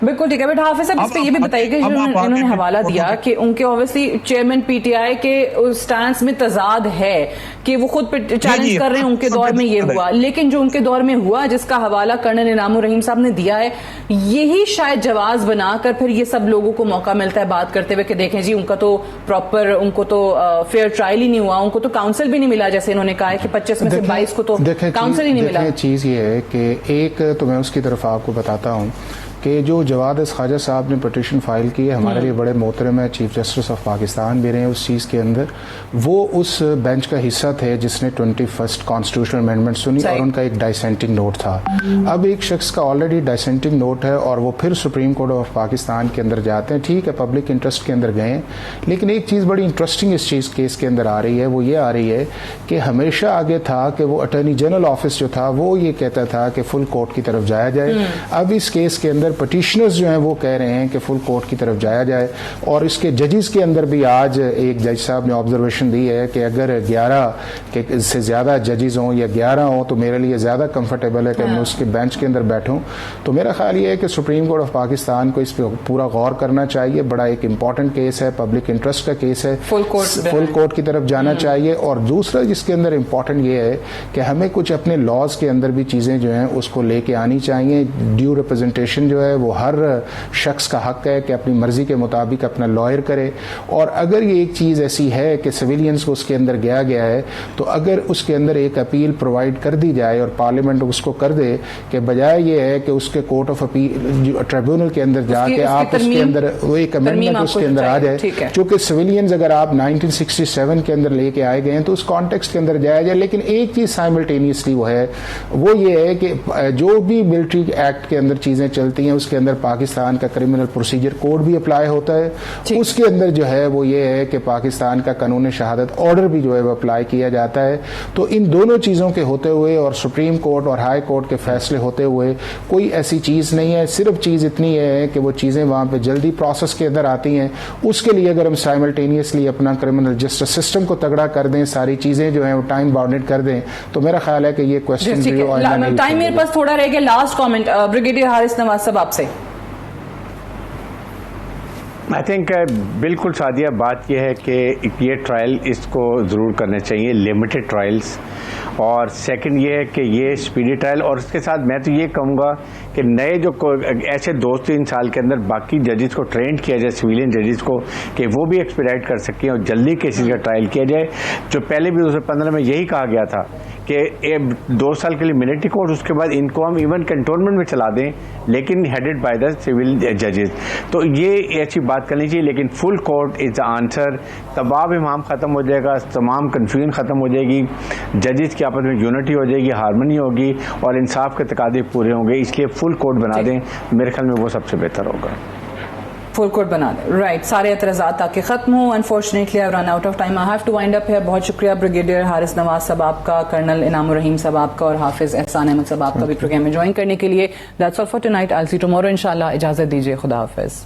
बिल्कुल ठीक है। बट हाफिज साहब, इस पे ये भी बताइए कि इन्होंने हवाला दिया कि उनके ऑब्वियसली चेयरमैन पीटीआई के उस स्टैंस में तजाद है कि वो खुद चैलेंज कर रहे हैं, उनके दौर में ये हुआ, लेकिन जो उनके दौर में हुआ जिसका हवाला कर्नल इनामुर रहीम साहब ने दिया है, यही शायद जवाज बनाकर फिर ये सब लोगों को मौका मिलता है बात करते हुए कि देखें जी, उनका तो प्रॉपर, उनको तो फेयर ट्रायल ही नहीं हुआ, उनको तो काउंसिल भी नहीं मिला, जैसे इन्होंने कहा है कि 25 में से 22 को तो काउंसिल ही नहीं मिला। चीज ये है कि एक तो मैं उसकी तरफ आपको बताता हूँ कि जो जवाद ख्वाजा साहब ने पिटीशन फाइल की है, हमारे लिए बड़े मोहतरम है, चीफ जस्टिस ऑफ पाकिस्तान भी रहे हैं उस चीज़ के अंदर, वो उस बेंच का हिस्सा थे जिसने 21st कॉन्स्टिट्यूशनल अमेंडमेंट सुनी और उनका एक डाइसेंटिंग नोट था। अब एक शख्स का ऑलरेडी डाइसेंटिंग नोट है और वो फिर सुप्रीम कोर्ट ऑफ पाकिस्तान के अंदर जाते हैं, ठीक है, पब्लिक इंटरेस्ट के अंदर गए, लेकिन एक चीज़ बड़ी इंटरेस्टिंग इस चीज़ केस के अंदर आ रही है, वो ये आ रही है कि हमेशा आगे था कि वो अटॉर्नी जनरल ऑफिस जो था वो ये कहता था कि फुल कोर्ट की तरफ जाया जाए। अब इस केस के अंदर पटिशनर्स जो हैं वो कह रहे हैं कि फुल कोर्ट की तरफ जाया जाए, और इसके जजेस के अंदर भी आज एक जज साहब ने ऑब्जर्वेशन दी है कि अगर 11 से ज्यादा जजेस हों या 11 हों तो मेरे लिए ज्यादा कंफर्टेबल है कि मैं उसके बेंच के अंदर बैठूं। तो मेरा ख्याल ये है कि सुप्रीम कोर्ट ऑफ पाकिस्तान को इस पर पूरा गौर करना चाहिए। बड़ा एक इंपॉर्टेंट केस है, पब्लिक इंटरेस्ट का केस है, फुल कोर्ट की तरफ जाना चाहिए। और दूसरा जिसके अंदर इंपॉर्टेंट ये है कि हमें कुछ अपने लॉज के अंदर भी चीजें जो हैं उसको लेके आनी चाहिए। ड्यू रिप्रेजेंटेशन जो है वो हर शख्स का हक है कि अपनी मर्जी के मुताबिक अपना लॉयर करे, और अगर ये एक चीज ऐसी है कि सिविलियंस को उसके अंदर गया है तो अगर उसके अंदर एक अपील प्रोवाइड कर दी जाए और पार्लियामेंट उसको कर दे कि बजाय ये है कि उसके कोर्ट ऑफ अपील ट्रिब्यूनल के अंदर जाके आप उसके अंदर वो एक अमेंडमेंट उसके अंदर आ जाए, क्योंकि सिविलियंस अगर आप 1967 के अंदर लेके आए गए हैं तो उस कॉन्टेक्स्ट के अंदर जाया जाए। लेकिन एक चीज साइमल्टेनियसली वो ये है कि जो भी मिलिट्री एक्ट के अंदर चीजें चलती हैं उसके अंदर पाकिस्तान का क्रिमिनल प्रोसीजर कोड भी अप्लाई होता है, उसके अंदर जो है वो ये है कि पाकिस्तान का कानून शहादत ऑर्डर भी जो है वो अप्लाई किया जाता है। तो इन दोनों चीजों के होते हुए और सुप्रीम कोर्ट और हाई कोर्ट के फैसले होते हुए कोई ऐसी चीज नहीं है, सिर्फ चीज इतनी है कि वो चीजें वहां पे जल्दी प्रोसेस के अंदर आती हैं। उसके लिए अगर हम साइमल्टेनियसली अपना क्रिमिनल जस्टिस सिस्टम को तगड़ा कर दें, सारी चीजें जो है वो टाइम बाउंडेड कर दें, तो मेरा ख्याल है कि ये क्वेश्चन टाइम मेरे पास थोड़ा रह गया। Last comment brigadier Haris Nawaz साहब आपसे। आई थिंक बिल्कुल सादिया, बात यह है कि ये ट्रायल इसको ज़रूर करने चाहिए, लिमिटेड ट्रायल्स, और सेकंड ये है कि ये स्पीडी ट्रायल, और इसके साथ मैं तो ये कहूँगा कि नए जो ऐसे 2-3 साल के अंदर बाकी जजेस को ट्रेन किया जाए, सिविलियन जजेस को, कि वो भी एक्सपीडाइट कर सकें और जल्दी केसेस का ट्रायल किया जाए। जो पहले भी 2015 में यही कहा गया था कि 2 साल के लिए मिलिट्री कोर्ट, उसके बाद इनको हम इवन कंटोनमेंट में चला दें, लेकिन हेडेड बाय द सिविल जजेस। तो ये ऐसी बात करनी चाहिए, लेकिन full court is the answer. तबाब इमाम ख़त्म हो जाएगा, तमाम कन्फ्यूजन ख़त्म हो जाएगी, जजेस की आपस में यूनिटी हो जाएगी, हारमनी होगी और इंसाफ के तकादे पूरे होंगे। इसलिए फुल कोर्ट बना दें, मेरे ख्याल में वो सबसे बेहतर होगा। फुल कोर्ट बना दें, राइट। सारे एतराज़ात ताकि खत्म हो। Unfortunately I run out of time, I have to wind up है। बहुत शुक्रिया ब्रिगेडियर हारिस नवाज साहब आपका, कर्नल इनामुर रहीम साहब आपका और हाफिज एहसान अहमद साहब आपका भी प्रोग्राम में ज्वाइन करने के लिए। That's all for tonight, I will see you tomorrow इंशाल्लाह। इजाजत दीजिए, खुदा हाफिज।